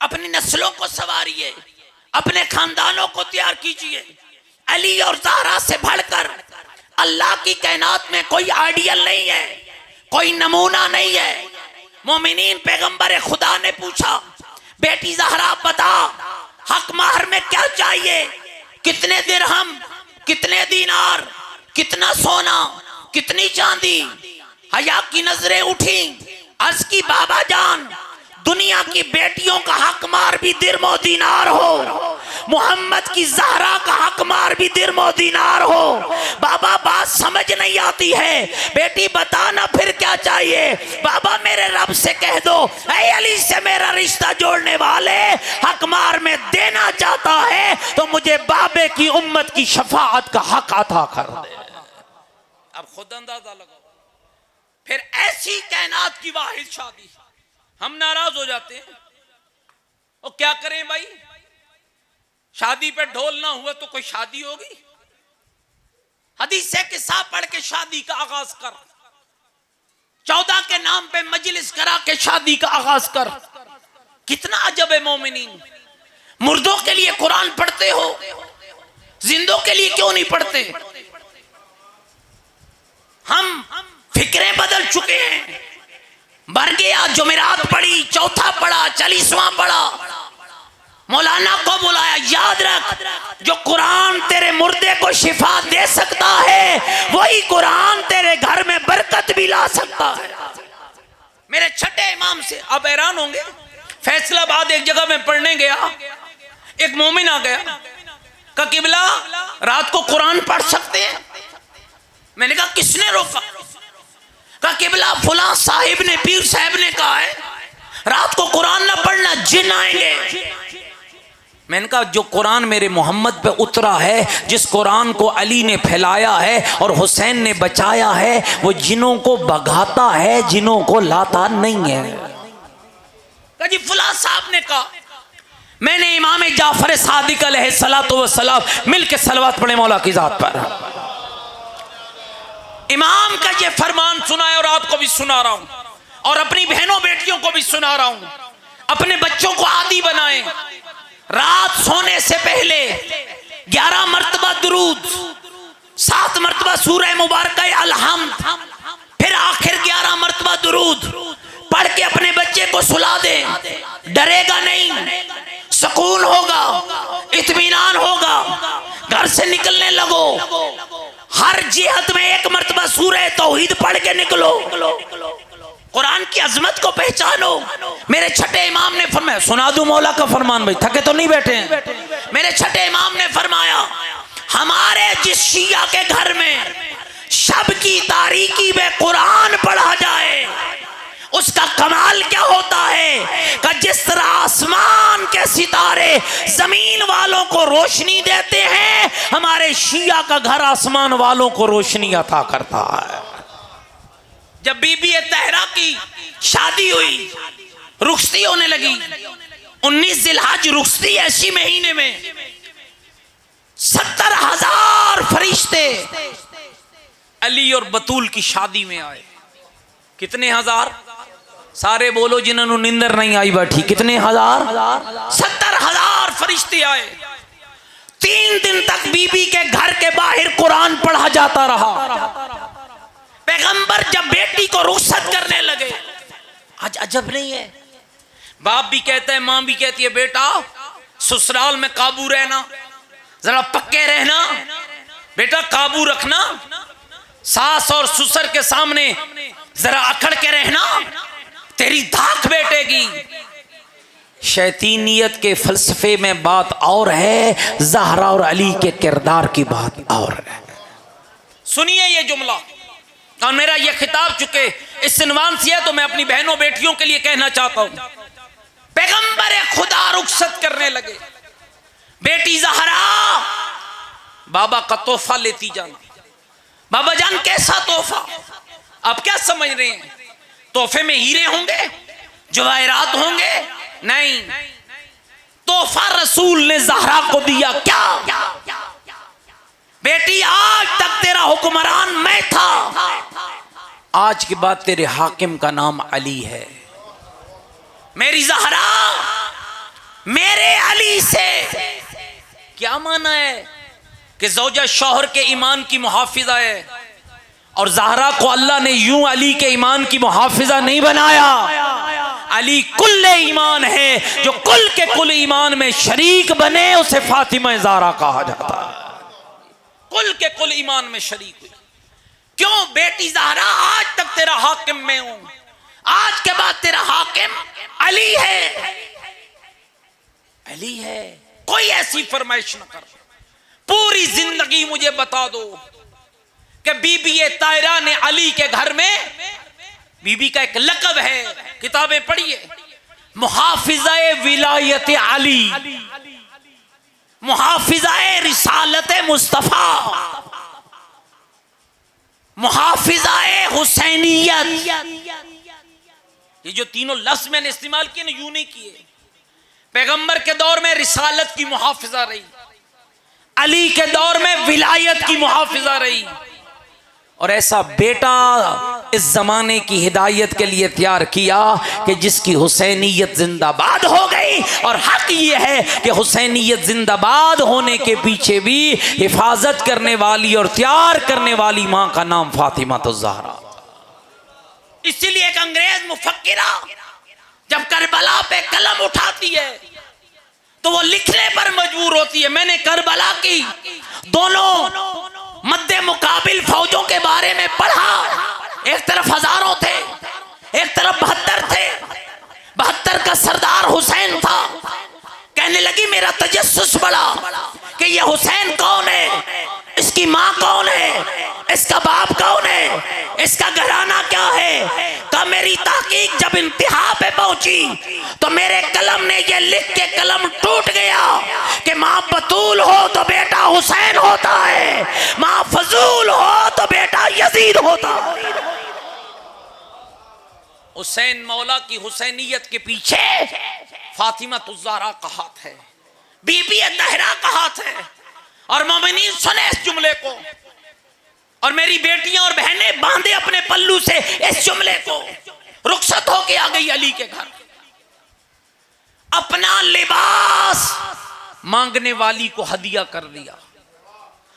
S2: अपनी नस्लों को संवारिए, अपने खानदानों को तैयार कीजिए। अली और ज़हरा से बढ़कर अल्लाह की कायनात में कोई आइडियल नहीं है, कोई नमूना नहीं है। मोमिनीन पैगंबर खुदा ने पूछा, बेटी ज़हरा बता, हक महर में क्या चाहिए? कितने दिरहम, कितने दीनार, कितना सोना, कितनी चांदी? हया की नजरें उठी। अर्ज की, बाबा जान, दुनिया की बेटियों का हक मार भी दिरमो दीनार हो, मोहम्मद की ज़हरा का हक मार भी दिरमो दीनार हो। बाबा बात समझ नहीं आती है, बेटी बताना फिर क्या चाहिए? बाबा मेरे रब से कह दो, ऐ अली से मेरा रिश्ता जोड़ने वाले, हक मार में देना चाहता है तो मुझे बाबे की उम्मत की शफाअत का हक अता कर दे। अब खुद अंदाजा लगाओ। फिर ऐसी कायनात की वाहिद शादी, हम नाराज हो जाते हैं। और क्या करें भाई, शादी पे ढोल ना हुआ तो कोई शादी होगी? हदीस से किस्सा पढ़ के शादी का आगाज कर, 14 के नाम पे मजलिस करा के शादी का आगाज कर। कितना अजब है मोमिनीन। मुर्दों के लिए कुरान पढ़ते हो, जिंदों के लिए क्यों नहीं पढ़ते? हम फिक्रें बदल चुके हैं। मर गया, जुमेरात पढ़ी, चौथा पढ़ा, 40वां पढ़ा, मौलाना को बुलाया। याद रख, जो कुरान तेरे मुर्दे को शिफा दे सकता है, वही कुरान तेरे घर में बरकत भी ला सकता है। मेरे छठे इमाम से आप हैरान होंगे, फैसलाबाद एक जगह में पढ़ने गया, एक मोमिन आ गया, कहा किबला रात को कुरान पढ़ सकते हैं? मैंने कहा किसने रोका? कहा किबला फुला साहिब ने, पीर साहब ने कहा है रात को कुरान ना पढ़ना, जिन आएंगे। मैंने कहा जो कुरान मेरे मोहम्मद पे उतरा है, जिस कुरान को अली ने फैलाया है और हुसैन ने बचाया है, वो जिनों को भगाता है, जिनों को लाता नहीं है। कहा जी फुला साहब ने कहा। मैंने इमाम जाफर सादिक अलैहिस्सलातु वस्सलाम मिल के सलवात पढ़े मौला की जात पर। इमाम का ये फरमान सुना है और आपको भी सुना रहा हूं और अपनी बहनों बेटियों को भी सुना रहा हूं। अपने बच्चों को आदी बनाएं, रात सोने से पहले 11 मर्तबा दुरूद, 7 मर्तबा सूरह मुबारक अलहम्द, फिर आखिर 11 मर्तबा दुरूद पढ़ के अपने बच्चे को सुला दे। डरेगा नहीं, सुकून होगा। इत्मीनान होगा। घर से निकलने लगो, हर जिहत में एक मर्तबा सूरह तौहीद पढ़ के निकलो, कुरान की अजमत को पहचानो। मेरे छठे इमाम ने फरमाया, सुना दूं मौला का फरमान, भाई थके तो नहीं बैठे हैं। मेरे छठे इमाम ने फरमाया, हमारे जिस शिया के घर में शब की तारीकी में कुरान पढ़ा जाए उसका कमाल क्या होता है कि जिस तरह आसमान के सितारे जमीन वालों को रोशनी देते हैं, हमारे शिया का घर आसमान वालों को रोशनी अता करता है। जब बीबी तहरा की शादी हुई, रुखसती होने लगी, 19 जिलहज रुखसती, ऐसी महीने में 70,000 फरिश्ते अली और बतूल की शादी में आए। कितने हजार? सारे बोलो जिन्होंने निंदर नहीं आई बैठी। कितने हजार? 70,000 फरिश्ते आए। 3 दिन तक बीबी के घर के बाहर कुरान पढ़ा जाता रहा। पैगंबर जब बेटी को रुखसत करने लगे, आज अजब नहीं है, बाप भी कहता है, मां भी कहती है, बेटा ससुराल में काबू रहना, जरा पक्के रहना, बेटा काबू रखना, सास और ससुर के सामने जरा अकड़ के रहना, तेरी धाक बैठेगी। शैतानियत के फलसफे में बात और है, ज़हरा और अली के किरदार की बात और है। सुनिए ये जुमला, और मेरा ये खिताब चुके इस इन्वान से है, तो मैं अपनी बहनों बेटियों के लिए कहना चाहता हूं। पैगंबर खुदा रुखसत करने लगे, बेटी ज़हरा बाबा का तोहफा लेती जाना। बाबा जान कैसा तोहफा? आप क्या समझ रहे हैं? तोहफे में हीरे होंगे, जवाहरात होंगे? नहीं, तोहफा रसूल ने ज़हरा को दिया। क्या बेटी, आज तक तेरा हुक्मरान मैं था, आज के बाद तेरे हाकिम का नाम अली है। मेरी ज़हरा मेरे अली से क्या माना है कि ज़ौजा शौहर के ईमान की मुहाफिजा है, और ज़हरा को अल्लाह ने यूं अली के ईमान की मुहाफिजा नहीं बनाया। अली कुल्ले ईमान है, जो कुल के कुल ईमान में शरीक बने उसे फातिमा ज़हरा कहा जाता है। कुल के कुल ईमान में शरीक हुई। क्यों? बेटी ज़हरा आज तक तेरा हाकिम मैं हूं, आज के बाद तेरा हाकिम अली है। अली है, कोई ऐसी फरमाइश न कर। पूरी जिंदगी मुझे बता दो कि बीबी ताहिरा ने अली के घर में, बीबी का एक लक़ब है, किताबें पढ़िए, मुहाफिज़ाए विलायत अली, मुहाफिज़ाए रिसालत मुस्तफा, मुहाफिज़ाए हुसैनियत। ये जो तीनों लफ्ज़ मैंने इस्तेमाल किए ना, यूं नहीं किए। पैगंबर के दौर में रिसालत की मुहाफिज़ा रही, अली के दौर में विलायत की मुहाफिज़ा रही, और ऐसा बेटा इस जमाने की हिदायत के लिए तैयार किया कि जिसकी हुसैनियत जिंदाबाद हो गई। और हक ये है कि हुसैनियत जिंदाबाद होने के पीछे भी हिफाजत करने वाली और तैयार करने वाली मां का नाम फातिमा तो ज़हरा। इसीलिए एक अंग्रेज मुफक्किरा जब करबला पे कलम उठाती है तो वो लिखने पर मजबूर होती है। मैंने करबला की दोनों मद्दे मुकाबिल फौजों के बारे में पढ़ा। एक तरफ हजारों थे, एक तरफ 72 थे। 72 का सरदार हुसैन था। कहने लगी मेरा तजस्सुस बढ़ा कि ये हुसैन कौन है, इसकी माँ कौन है, इसका बाप कौन है, इसका घराना क्या है। तो मेरी ताकीक जब इंतहा पे पहुंची तो मेरे कलम ने ये लिख के कलम टूट गया कि माँ बतूल हो तो बेटा हुसैन होता है, माँ फजूल हो तो बेटा यजीद होता है। हुसैन मौला की हुसैनियत के पीछे फातिमा तुज़्ज़ारा का हाथ है, बीबी तहरा का हाथ है। और मोमिनीन सुने इस जुमले को, और मेरी बेटियां और बहनें बांधे अपने पल्लू से इस जुमले को। रुखसत होके आ गई अली के घर, अपना लिबास मांगने वाली को हदिया कर दिया।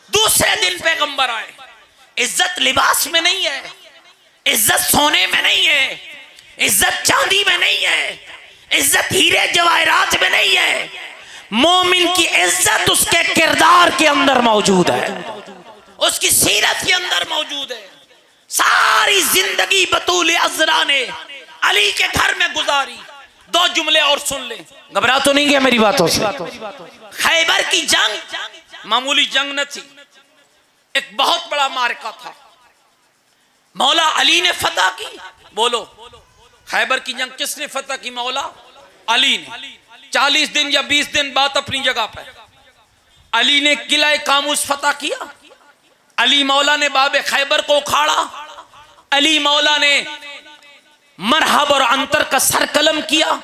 S2: दूसरे दिन पैगंबर आए। इज्जत लिबास में नहीं है, इज्जत सोने में नहीं है, इज्जत चांदी में नहीं है, इज्जत हीरे जवाहरात में नहीं है। मोमिन की इज्जत उसके किरदार के अंदर मौजूद है, उसकी सीरत के अंदर मौजूद है। सारी जिंदगी बतूल अज़रा ने अली के घर में गुजारी। दो जुमले और सुन ले, घबरा तो नहीं गया मेरी बातों से। खैबर की जंग मामूली जंग न थी, एक बहुत बड़ा मार्का था। मौला अली ने फतह की। बोलो, खैबर की जंग किसने फतह की? मौला अली ने। 40 दिन या 20 दिन बाद अपनी जगह पर अली ने किला कामूस फतह किया। अली मौला ने बाबे खैबर को उखाड़ा। अली मौला ने मरहब और अंतर का सरकलम किया।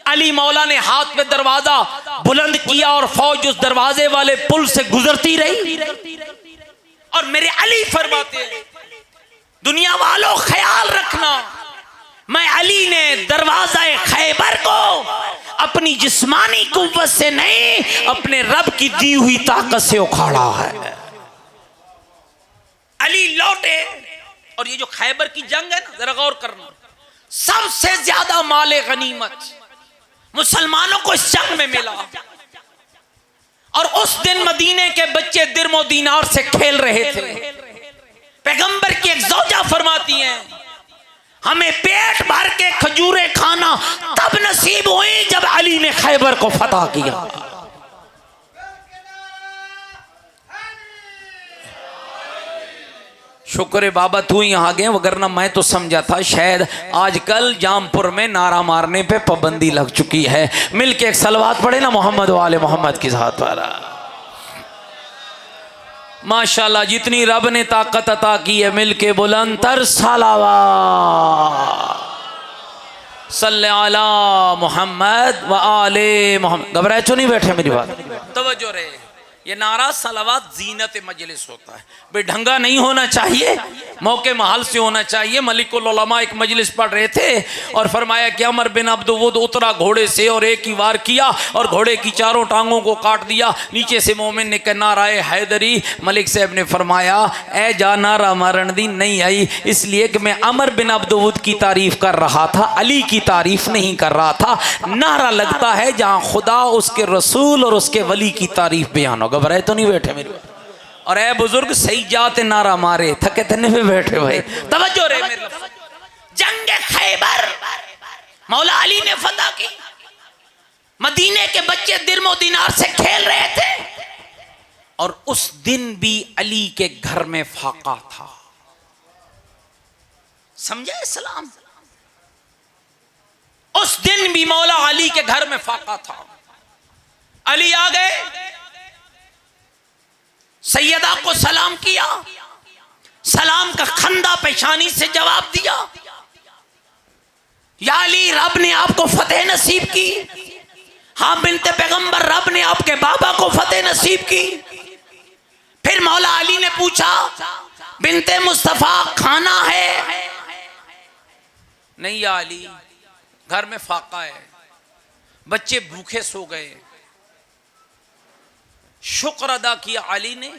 S2: अली मौला ने हाथ में दरवाजा बुलंद किया और फौज उस दरवाजे वाले पुल से गुजरती रही। और मेरे अली फरमाते हैं, दुनिया वालों ख्याल रखना, मैं अली ने दरवाजा खैबर को अपनी जिस्मानी कुव्वत से नहीं, अपने रब की दी हुई ताकत से उखाड़ा है। अली लौटे और ये जो खैबर की जंग है ना, जरा गौर करना, सबसे ज्यादा माले गनीमत मुसलमानों को इस जंग में मिला। और उस दिन मदीने के बच्चे दिरमो दीनार से खेल रहे थे। पैगंबर की एक ज़ौजा फरमाती हैं, हमें पेट भर के खजूरें खाना तब नसीब हुई जब अली ने खैबर को फतह किया। शुक्र है बाबा तू ही आ गए, वगरना मैं तो समझा था शायद आजकल जामपुर में नारा मारने पे पाबंदी लग चुकी है। मिलके एक सलवात पढ़े ना मोहम्मद वाले मोहम्मद की ज़ात वाला। माशाल्लाह जितनी रब ने ताकत अता की है, मिलके बुलंदतर सलावा सल्ले अला मोहम्मद व आले मोहम्मद। घबराए तो नहीं बैठे मेरी बात, तवज्जो रहे। ये नारा सलावत जीनत मजलिस होता है, बेढंगा नहीं होना चाहिए, मौके महल से होना चाहिए। मलिकुल उलमा एक मजलिस पढ़ रहे थे और फरमाया कि अमर बिन अब्दुवुद उतरा घोड़े से और एक ही वार किया और घोड़े की चारों टांगों को काट दिया। नीचे से मोमिन ने कहा नाराए हैदरी। मलिक साहब ने फरमाया ए जा नारा मारन दी नहीं आई, इसलिए कि मैं अमर बिन अब्दुवुद की तारीफ कर रहा था, अली की तारीफ नहीं कर रहा था। नारा लगता है जहाँ खुदा, उसके रसूल और उसके वली की तारीफ बयान हो। घबराए तो नहीं बैठे मेरे। और ए बुजुर्ग सही जाते नारा मारे, थके थने पे बैठे भाई, तवज्जो रे मेरे। जंग खैबर मौला अली ने फतह की। मदीने के बच्चे दिरमो दीनार से खेल रहे थे और उस दिन भी अली के घर में फाका था। समझे इस्लाम? उस दिन भी मौला अली के घर में फाका था। अली आ गए, सैयदा को सलाम किया, सलाम का खंदा पेशानी से जवाब दिया। या अली, रब ने आपको फतेह नसीब की। हाँ बिनते पैगंबर, रब ने आपके बाबा को फतेह नसीब की। फिर मौला अली ने पूछा, बिनते मुस्तफा खाना है? नहीं या अली, घर में फाका है, बच्चे भूखे सो गए। शुक्र अदा किया अली ने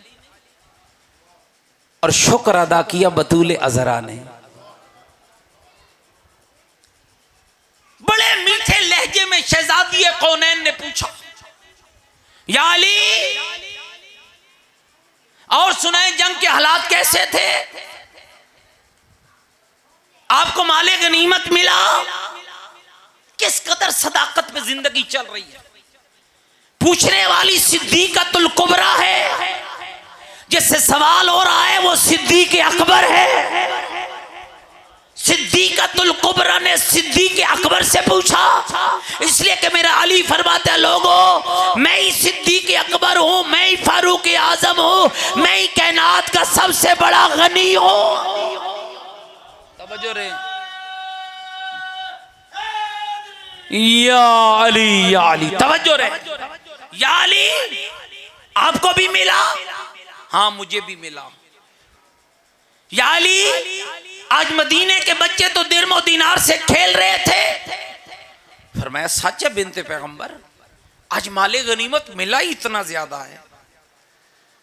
S2: और शुक्र अदा किया बतूल अज़रा ने। बड़े मीठे लहजे में शहजादी कौनैन ने पूछा, या अली और सुनाए जंग के हालात कैसे थे? आपको माले गनीमत मिला? किस कदर सदाकत में जिंदगी चल रही है? पूछने वाली सिद्दीक़तुल कुबरा है, जिससे सवाल हो रहा है वो सिद्दीक़ अकबर है। सिद्दीक़तुल कुबरा ने सिद्दीक़ अकबर से पूछा, इसलिए कि मेरा अली फरमाता है लोगों, मैं ही सिद्दीक़ अकबर हूं, मैं ही फारूक आजम हूं, मैं ही कायनात का सबसे बड़ा गनी हूं। तवज्जो रे। या अली, तवज्जो रे। या अली, आपको भी मिला? हाँ मुझे भी मिला। या अली, आज मदीने के बच्चे तो दिरमो दीनार से खेल रहे थे। फरमाया सच है बिनते पैगंबर, आज माले गनीमत मिला ही इतना ज्यादा है।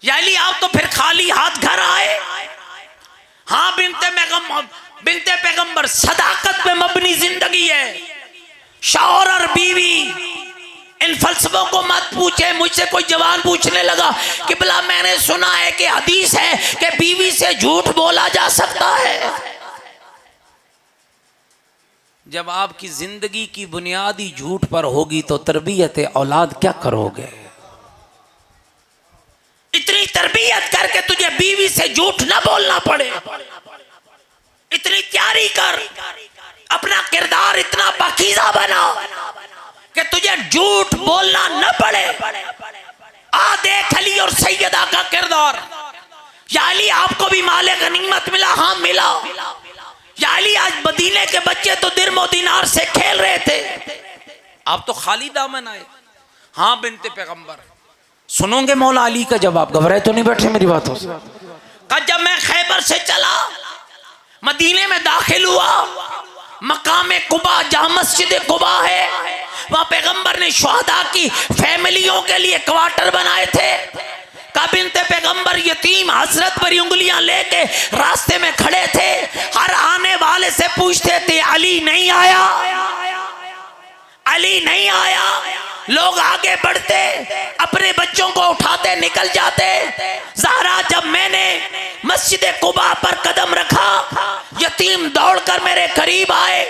S2: या अली, आप तो फिर खाली हाथ घर आए? हाँ बिनते पैगंबर, सदाकत पे मबनी जिंदगी है। शौहर और बीवी इन फलसफों को मत पूछे। मुझसे कोई जवान पूछने लगा कि भला मैंने सुना है कि हदीस है कि बीवी से झूठ बोला जा सकता है। जब आपकी जिंदगी की बुनियादी झूठ पर होगी तो तरबियत औलाद क्या करोगे? इतनी तरबियत करके तुझे बीवी से झूठ ना बोलना पड़े, इतनी तैयारी कर, अपना किरदार इतना पाकीज़ा बना कि तुझे झूठ बोलना न पड़े। आ देख अली और सैयदा का किरदार। या अली आपको भी माले गनीमत मिला? हाँ मिला। या अली आज मदीने के बच्चे तो दिरमो दिनार से खेल रहे थे, आप तो खाली दामन आए। हाँ बिनते पैगंबर। सुनोगे मौला अली का जवाब? घबराए तो नहीं बैठे मेरी बातों से? जब मैं खैबर से चला, मदीने में दाखिल हुआ, मकाम कुबा जहां मस्जिद कुबा है, वहां पैगंबर ने शुहदा की फैमिलियों के लिए क्वार्टर बनाए थे। बिनते पैगंबर यतीम हसरत भरी उंगलियां लेके रास्ते में खड़े थे। हर आने वाले से पूछते थे अली नहीं आया, अली नहीं आया। लोग आगे बढ़ते, अपने बच्चों को उठाते निकल जाते। ज़हरा जब मैंने मस्जिद कुबा पर कदम रखा, यतीम दौड़कर मेरे करीब आए।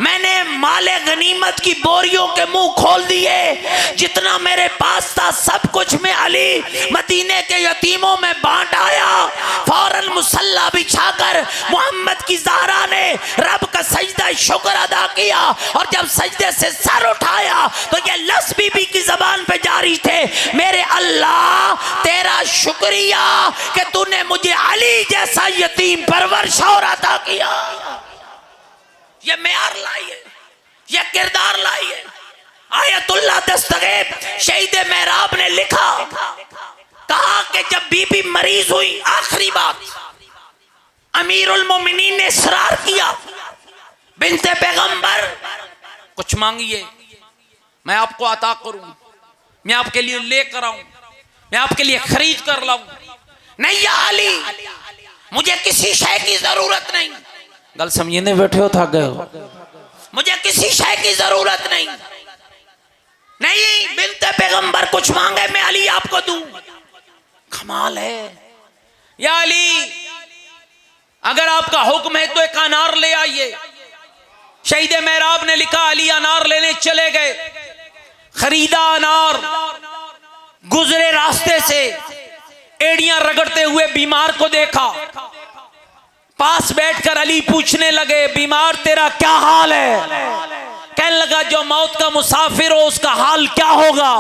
S2: मैंने माले गनीमत की बोरियों के मुंह खोल दिए। जितना मेरे पास था सब कुछ मैं अली मदीने के यतीमों में बांट आया। फौरन मुसल्ला बिछाकर मोहम्मद की ज़हरा ने रब का सजदा शुक्र अदा किया, और जब सजदे से सर उठाया तो ये लफ्ज़ बीबी की जबान पे जारी थे, मेरे अल्लाह तेरा शुक्रिया कि तूने मुझे अली जैसा यतीम परवरिश और अता किया। ये मेयार लाई है, ये किरदार लाई है। आयतुल्लाह दस्तगीर शहीद मेहराब ने लिखा, कहा कि जब बीबी मरीज हुई, आखिरी बात अमीरुल मोमिनीन ने इसरार किया, बिनते पैगंबर कुछ मांगिए मैं आपको अता करूं, मैं आपके लिए लेकर आऊं, मैं आपके लिए खरीद कर लाऊं। नहीं या अली, मुझे किसी शय की जरूरत नहीं। गल समझने बैठे हो, थक गए हो? मुझे किसी शय की जरूरत नहीं। नहीं, बिनते पैगंबर कुछ मांगे मैं अली आपको दूं। कमाल है। या अली अगर आपका हुक्म है तो एक अनार ले आइए। शहीद मेहराब ने लिखा, अली अनार लेने चले गए। खरीदा अनार, गुजरे रास्ते से, एड़ियां रगड़ते हुए बीमार को देखा। पास बैठकर अली पूछने लगे, बीमार तेरा क्या हाल है? कहने लगा, जो मौत का मुसाफिर हो उसका हाल क्या होगा?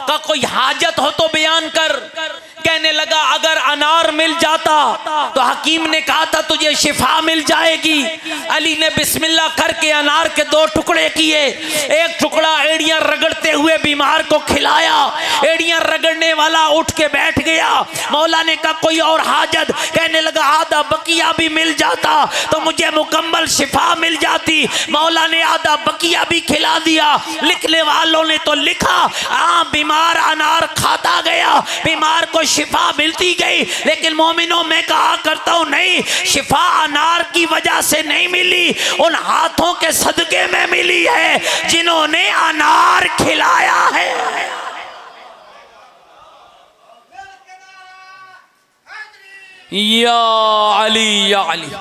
S2: का कोई हाजत हो तो बयान कर। कहने लगा, अगर अनार मिल जाता तो हकीम ने कहा था तुझे शिफा मिल जाएगी। अली ने बिस्मिल्लाह करके अनार के 2 टुकड़े किए। एक टुकड़ा एड़ियां रगड़ते हुए बीमार को खिलाया। एड़ियां रगड़ने वाला उठ के बैठ गया। मौला ने कहा, कोई और हाजत? कहने लगा, आधा बकिया भी मिल जाता तो मुझे मुकम्मल शिफा मिल जाती। मौला ने आधा बकिया भी खिला दिया। लिखने वालों ने तो लिखा, बीमार अनार खाता गया, बीमार को शिफा मिलती गई। लेकिन मोमिनों में कहा करता हूं, नहीं, शिफा अनार की वजह से नहीं मिली, उन हाथों के सदके में मिली है जिन्होंने अनार खिलाया है। या अली या अली,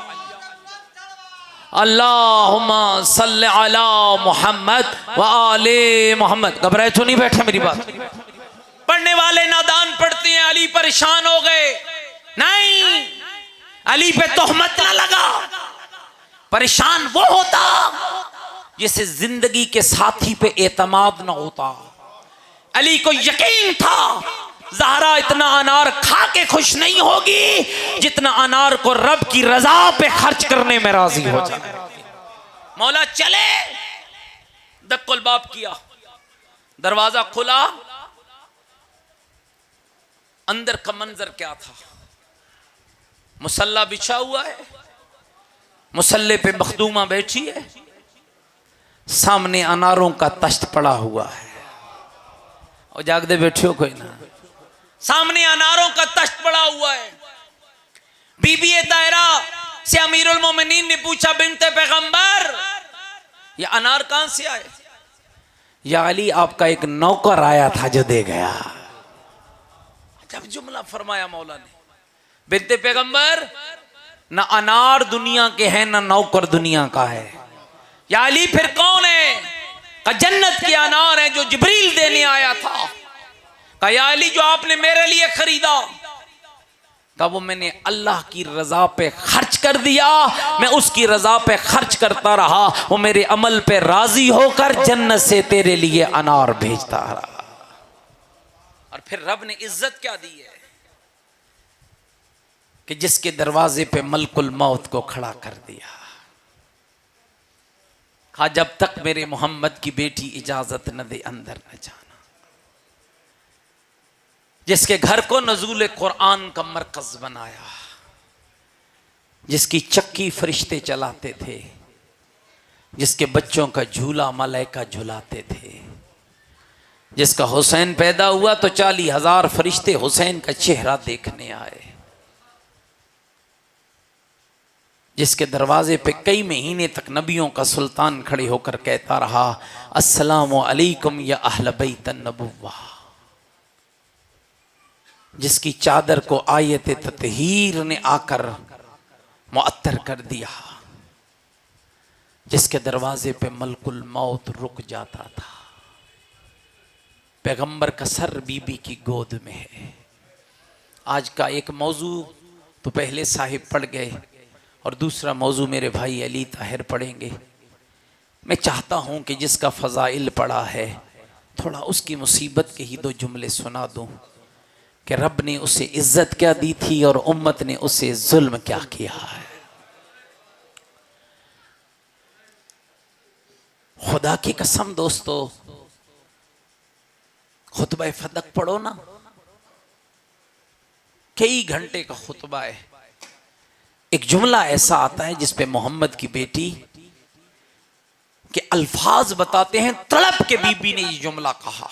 S2: अल्लाहुम्मा सल्ली अला मुहम्मद व आले मुहम्मद। घबराए तो नहीं बैठे मेरी बात? पढ़ने वाले नादान पढ़ते हैं अली परेशान हो गए। नहीं, अली पे तोहमत ना लगा। परेशान वो होता जिसे जिंदगी के साथी पे एतमाद ना होता। अली को यकीन था ज़हरा इतना अनार खा के खुश नहीं होगी जितना अनार को रब की रजा पे खर्च करने में राजी हो जाए। मौला चले, दक्कुल बाप किया, दरवाजा खुला। अंदर का मंजर क्या था? मुसल्ला बिछा हुआ है, मुसल्ले पे मखदूमा बैठी है, सामने अनारों का तश्त पड़ा हुआ है। और जागदे बैठे हो कोई ना? सामने अनारों का तश्त पड़ा हुआ है। बीबी ताहिरा से अमीरुल मोमिनीन ने पूछा, बिनते पैगंबर ये अनार कहां से आए? या अली आपका एक नौकर आया था जो दे गया। जब जुमला फरमाया मौला ने, बिनते पैगंबर ना अनार दुनिया के हैं ना नौकर दुनिया का है। या अली फिर कौन है? का जन्नत के अनार है जो जिब्रील देने आया था। का या अली जो आपने मेरे लिए खरीदा, का वो मैंने अल्लाह की रजा पे खर्च कर दिया, मैं उसकी रजा पे खर्च करता रहा, वो मेरे अमल पे राजी होकर जन्नत से तेरे लिए अनार भेजता रहा। और फिर रब ने इज्जत क्या दी है कि जिसके दरवाजे पे मलकुल मौत को खड़ा कर दिया। कहा जब तक मेरे मोहम्मद की बेटी इजाजत न दे अंदर न जाना। जिसके घर को नज़ूल कुरान का मरकज बनाया, जिसकी चक्की फरिश्ते चलाते थे, जिसके बच्चों का झूला मलाइका झुलाते थे, जिसका हुसैन पैदा हुआ तो 40,000 फरिश्ते हुसैन का चेहरा देखने आए, जिसके दरवाजे पे कई महीने तक नबियों का सुल्तान खड़े होकर कहता रहा अस्सलामु अलैकुम या अहल बैत नबुव्वा, जिसकी चादर को आयत ततहीर ने आकर मुअत्तर कर दिया, जिसके दरवाजे पे मलकुल मौत रुक जाता था। पैगंबर का सर बीबी की गोद में है। आज का एक मौजू तो पहले साहिब पढ़ गए और दूसरा मौजू मेरे भाई अली ताहिर पढ़ेंगे। मैं चाहता हूं कि जिसका फजाइल पढ़ा है थोड़ा उसकी मुसीबत के ही 2 जुमले सुना दूं कि रब ने उसे इज्जत क्या दी थी और उम्मत ने उसे जुल्म क्या किया है। खुदा की कसम दोस्तों, खुतबा फदक पढ़ो ना, कई घंटे का खुतबा है। एक जुमला ऐसा आता है जिसपे मोहम्मद की बेटी के अल्फाज बताते हैं, तड़प के बीबी ने ये जुमला कहा।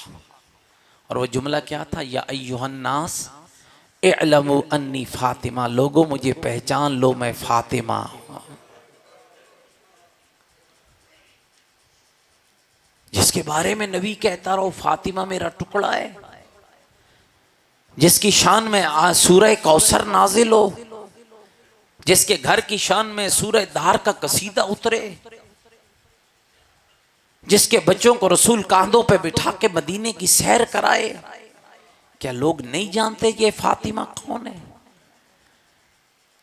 S2: और वो जुमला क्या था? या अय्युहन्नास इअलमू अन्नी फातिमा, लोगों मुझे पहचान लो मैं फातिमा हूं। जिसके बारे में नबी कहता रहो फातिमा मेरा टुकड़ा है, जिसकी शान में सूरह कौसर नाजिल हो, जिसके घर की शान में सूरह दार का कसीदा उतरे, जिसके बच्चों को रसूल कांधों पे बिठा के मदीने की सैर कराए, क्या लोग नहीं जानते कि ये फातिमा कौन है?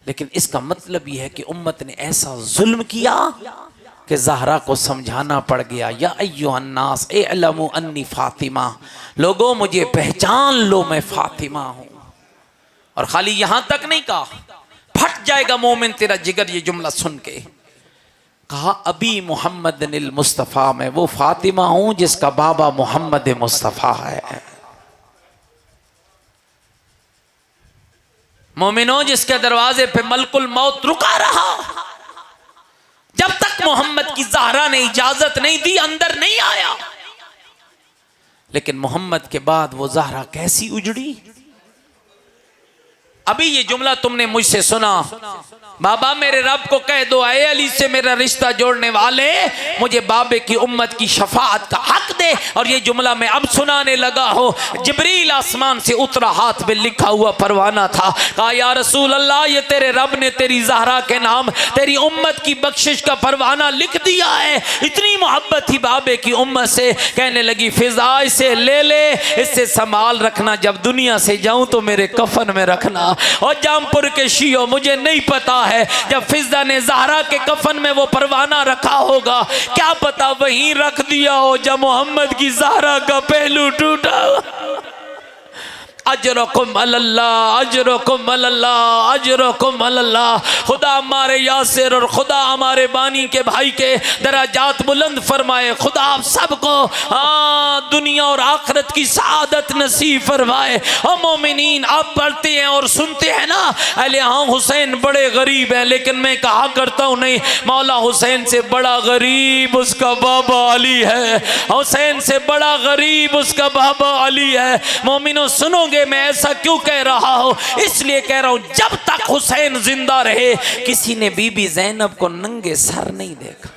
S2: लेकिन इसका मतलब यह है कि उम्मत ने ऐसा जुल्म किया कि ज़हरा को समझाना पड़ गया। या अय्युहन्नास इअलमू अन्नी फातिमा, लोगों मुझे पहचान लो मैं फातिमा हूं। और खाली यहां तक नहीं कहा, फट जाएगा मोमिन तेरा जिगर ये जुमला सुन के। कहा अबी मोहम्मद निल मुस्तफ़ा, मैं वो फातिमा हूं जिसका बाबा मोहम्मद मुस्तफ़ा है। मोमिनो, जिसके दरवाजे पे मलकुल मौत रुका रहा, जब तक मोहम्मद की ज़हरा ने इजाजत नहीं दी अंदर नहीं आया। लेकिन मोहम्मद के बाद वो ज़हरा कैसी उजड़ी। अभी ये जुमला तुमने मुझसे सुना, बाबा मेरे रब को कह दो ऐ अली से मेरा रिश्ता जोड़ने वाले, मुझे बाबे की उम्मत की शफाअत का हक दे। और ये जुमला मैं अब सुनाने लगा हूं। जिब्रील आसमान से उतरा, हाथ में लिखा हुआ परवाना था। कहा या रसूल अल्लाह, ये तेरे रब ने तेरी ज़हरा के नाम तेरी उम्मत की बख्शिश का परवाना लिख दिया है। इतनी मोहब्बत थी बाबे की उम्मत से। कहने लगी फिजा इसे ले ले, इससे संभाल रखना, जब दुनिया से जाऊं तो मेरे कफन में रखना। और जामपुर के शियो, मुझे नहीं पता है जब फिजा ने ज़हरा के कफन में वो परवाना रखा होगा, क्या पता वहीं रख दिया हो जब मोहम्मद की ज़हरा का पहलू टूटा। अजरकुम अल्लाह, अजरकुम अल्लाह, अजरकुम अल्लाह। खुदा हमारे यासिर और खुदा हमारे बानी के भाई के दराजात बुलंद फरमाए। खुदा आप सबको दुनिया और आखिरत की सआदत नसीब फरमाए। और मोमिनीन, आप पढ़ते हैं और सुनते हैं ना, अले हाँ हुसैन बड़े गरीब हैं, लेकिन मैं कहा करता हूँ नहीं, मौला हुसैन से बड़ा गरीब उसका बाबा अली है। हुसैन से बड़ा गरीब उसका बाबा अली है। मोमिनो सुनो, मैं ऐसा क्यों कह रहा हूं? इसलिए कह रहा हूं, जब तक हुसैन जिंदा रहे किसी ने बीबी ज़ैनब को नंगे सर नहीं देखा।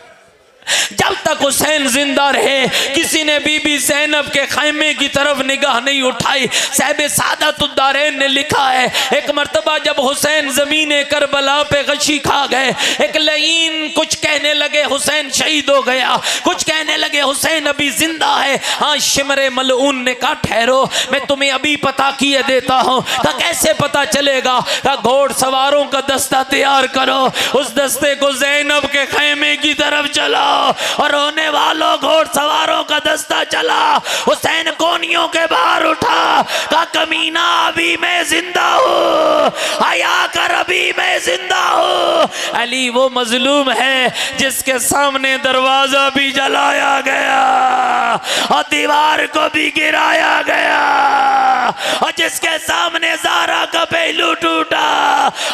S2: जब तक हुसैन जिंदा रहे किसी ने बीबी ज़ैनब के खैमे की तरफ निगाह नहीं उठाई। साहिब सादतुद्दारैन ने लिखा है, एक मर्तबा जब हुसैन ज़मीन करबला पे गशी खा गए, एक लईन कुछ कहने लगे हुसैन शहीद हो गया, कुछ कहने लगे हुसैन अभी जिंदा है। हाँ, शिमरे मलऊन ने कहा ठहरो, मैं तुम्हें अभी पता किए देता हूँ। कहा कैसे पता चलेगा? कहा घोड़ सवारों का दस्ता तैयार करो, उस दस्ते को ज़ैनब के खैमे की तरफ चलाओ और रोने वालों घोड़ सवारों का दस्ता चला। हुसैन कोनियों के बाहर उठा, कहा कमीना अभी मैं जिंदा हूँ, हया कर अभी मैं जिंदा हूँ। अली वो मजलूम है जिसके सामने दरवाजा भी जलाया गया और दीवार को भी गिराया गया और जिसके सामने ज़ारा का पहलू टूटा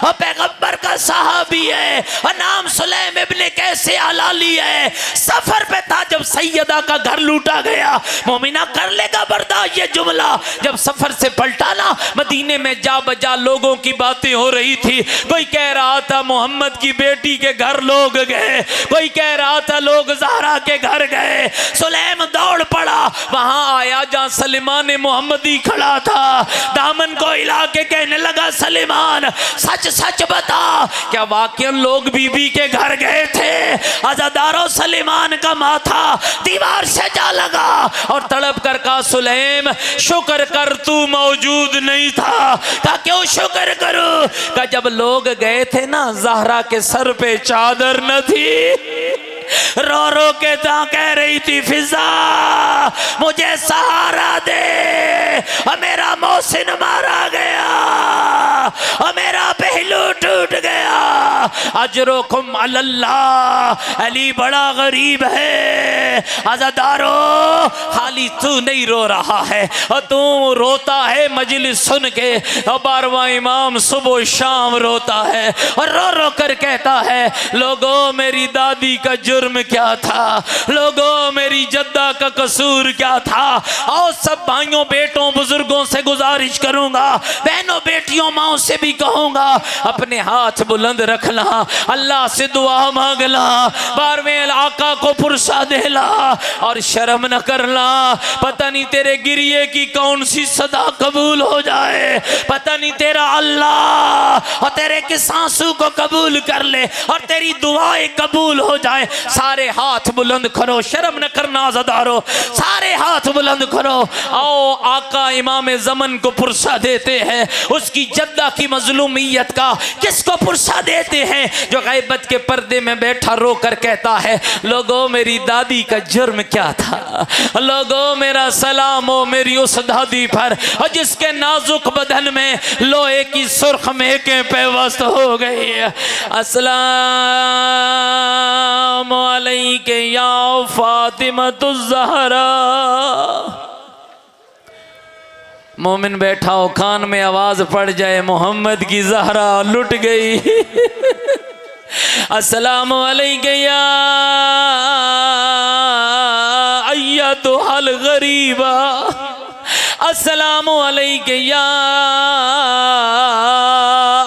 S2: और पैगंबर का सहाबी है और नाम सुलैम इब्ने कैसे अलाली है। सफर पे था जब सैयदा का घर लूटा गया। मोमिना कर लेगा बर्दाश्त ये जुमला। जब सफर से पलटा ना, मदीने में जा बजा लोगों की बातें हो रही थी। कोई कह रहा था मोहम्मद की बेटी के घर लोग गए, कोई कह रहा था लोग ज़हरा के घर गए। सुलैम दौड़ पड़ा, वहां आया जहां सलीमान मोहम्मदी खड़ा था, दामन को हिला के कहने लगा सलीमान सच सच बता, क्या वाकई लोग बीबी के घर गए थे? आजादारों सलीमान का माथा दीवार से जा लगा और तड़प कर कहा सुलैम शुक्र कर तू मौजूद नहीं था। कहा क्यों शुक्र करूं? कहा जब लोग गए थे ना, ज़हरा के सर पे चादर न थी, रो रो के ता कह रही थी फिजा मुझे सहारा दे, और मेरा मोहसिन मारा गया और मेरा पहलू टूट गया। अजरुकुम अल्लाह, अली बड़ा गरीब है। आजादारो खाली तू नहीं रो रहा है और तू रोता है मजलिस सुन के, और 12वां इमाम सुबह शाम रोता है और रो रो कर कहता है लोगों मेरी दादी का जुर्म क्या था, लोगों मेरी जद्दा का कसूर क्या था। और सब भाइयों बेटों बुजुर्गों से गुजारिश करूंगा, बहनों बेटियों माओ से भी कहूंगा, अपने हाथ बुलंद रखना, अल्लाह से दुआ मांगना, 12वें आका को पुरसा देला और शर्म न करना। पता नहीं तेरे गिरिए की कौन सी सदा कबूल हो जाए, पता नहीं तेरा अल्लाह और तेरे किस आंसू को कबूल कर ले और तेरी दुआएं कबूल हो जाए। सारे हाथ बुलंद करो, शर्म न करना आज़ादारो, सारे हाथ बुलंद करो। आओ आका इमाम ज़मन को पुरसा देते हैं, उसकी जद्दा की मजलूमियत का किसको पुरसा देते हैं? जो गैबत के पर्दे में बैठा रो कर कहता है लोगों मेरी दादी का जुर्म क्या था, लोगों मेरा सलाम हो मेरी उस दादी पर और जिसके नाजुक बदन में लोहे की सुर्ख महकें पेवस्त हो गई। अस्सलाम अलैका या फातिमतुज़ ज़हरा। मोमिन बैठा हो, कान में आवाज पड़ जाए मोहम्मद की ज़हरा लुट गई। अस्सलाम अलैका या अय्यतुहल गरीबा, अस्सलाम अलैका या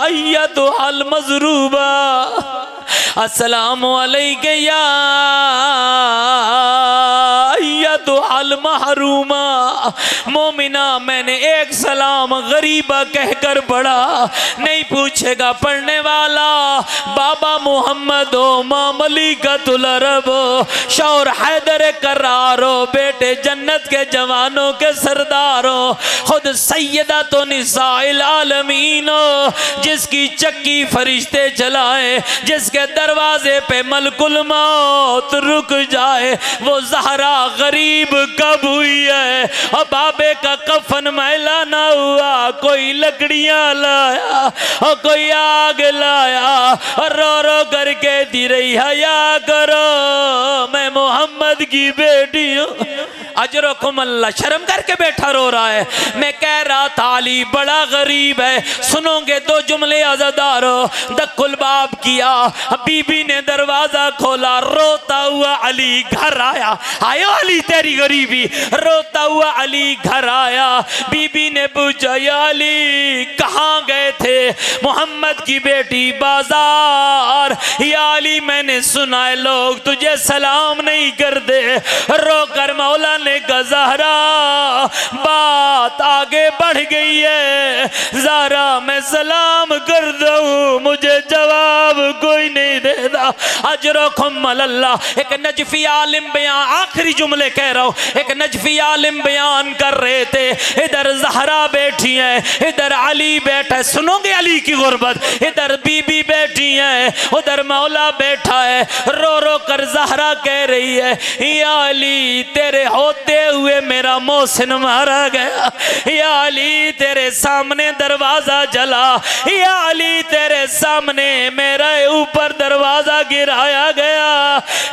S2: अय्यतुहल मज़रूबा, अस्सलाम अलैका या अय्यतुहल महरूमा। मोमिना मैंने एक सलाम गरीबा कहकर पढ़ा, नहीं पूछेगा पढ़ने वाला बाबा मोहम्मद हो, मामली का तुलरब हो, शौर हैदर करारो, बेटे जन्नत के जवानों के सरदारो, खुद सैयदा तो निसाइल आलमीन हो, जिसकी चक्की फरिश्ते चलाए, जिसके दरवाजे पे मलकुल मौत रुक जाए, वो ज़हरा गरीब कब हुई है? और बाबे का कफन मैला ना हुआ, कोई लकड़ियां लाया और कोई आग लाया और रो रो करके दी रही हया करो मैं मोहम्मद की बेटी हूँ। अजरुकुम अल्लाह, शर्म करके बैठा रो रहा है। मैं कह रहा था अली बड़ा गरीब है। सुनोगे दो जुमले आज़ादारो, दक्कुल बाब किया, बीबी ने दरवाजा खोला, रोता हुआ अली घर आया। आयो अली तेरी गरीबी, रोता हुआ अली घर आया। बीबी ने पूछा या अली कहाँ गए थे? मोहम्मद की बेटी बाजार, या अली मैंने सुना है लोग तुझे सलाम नहीं करते। रोकर मौला ने कहा ज़हरा बात आगे बढ़ गई है, ज़हरा मैं सलाम कर दूं मुझे जवाब कोई नहीं देता। अजरकुम अल्लाह। एक नजफी आलिम बयान, आखिरी जुमले कह रहा हूँ, एक नजफी आलिम बयान कर रहे थे, इधर ज़हरा बैठी है, इधर अली बैठा है, सुनोगे अली की गुर्बत, इधर बीबी बैठी है, उधर मौला बैठा है। रो रो कर ज़हरा कह रही है या अली तेरे होते हुए मेरा मोहसिन मारा गया, या अली तेरे सामने दरवाजा जला, या अली तेरे सामने मेरे ऊपर दरवाजा गिराया गया,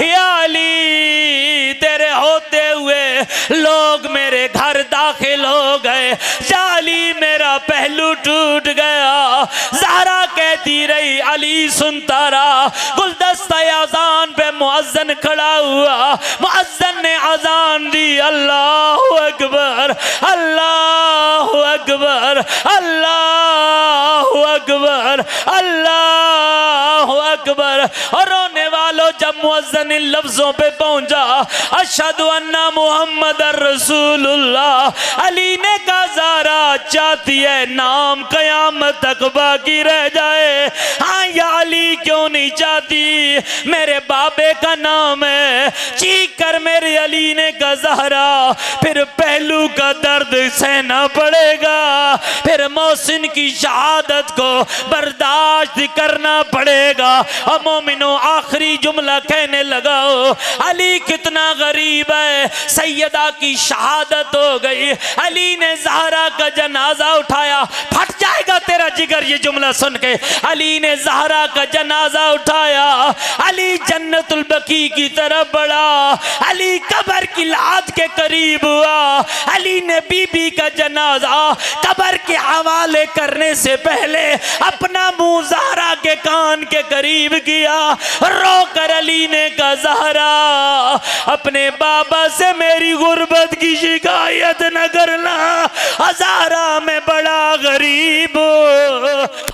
S2: या अली तेरे होते हुए लोग मेरे घर दाखिल हो गए, या अली मेरा पहलू टूट गया। ज़हरा कहती रही, अली सुनता रहा। गुलदस्ता अज़ान पे मुअज्जिन खड़ा हुआ, मुअज्जिन ने अज़ान दी, अल्लाहु अकबर अल्लाहु अकबर अल्लाहु अकबर अल्लाहु अकबर। और रोने वालों जब मुअज्जिन इन लफ्जों पे पहुंचा, अशहदु अन्ना मुहम्मदर रसूलुल्लाह, अली ने कहा ज़हरा चाहती है नाम क़यामत तक बाकी रह जाए। हाँ या अली क्यों नहीं चाहती, मेरे बाबे का नाम है। चीख कर मेरे अली ने कहा ज़हरा फिर पहलू का दर्द सहना पड़ेगा, फिर मोहसिन की शहादत को बर्दाश्त करना पड़ेगा। और मोमिनो आखिरी जुमला कहने लगाओ, अली कितना गरीब है, सैयदा की शहादत हो गई, अली ने ज़हरा का जनाजा उठाया। फट जाएगा तेरा जिगर ये जुमला सुन के। अली ने ज़हरा का जनाजा उठाया, अली जन्नतुल बकी की तरफ बढ़ा, अली कब्र की लाद के करीब हुआ, अली ने बीबी का जनाजा कब्र के हवाले करने से पहले अपना मुंह ज़हरा के कान के करीब किया। रो कर अली ने कहा ज़हरा अपने बाबा से मेरी गुर्बत की शिकायत न करना, ज़हरा मैं बड़ा गरीब हूँ।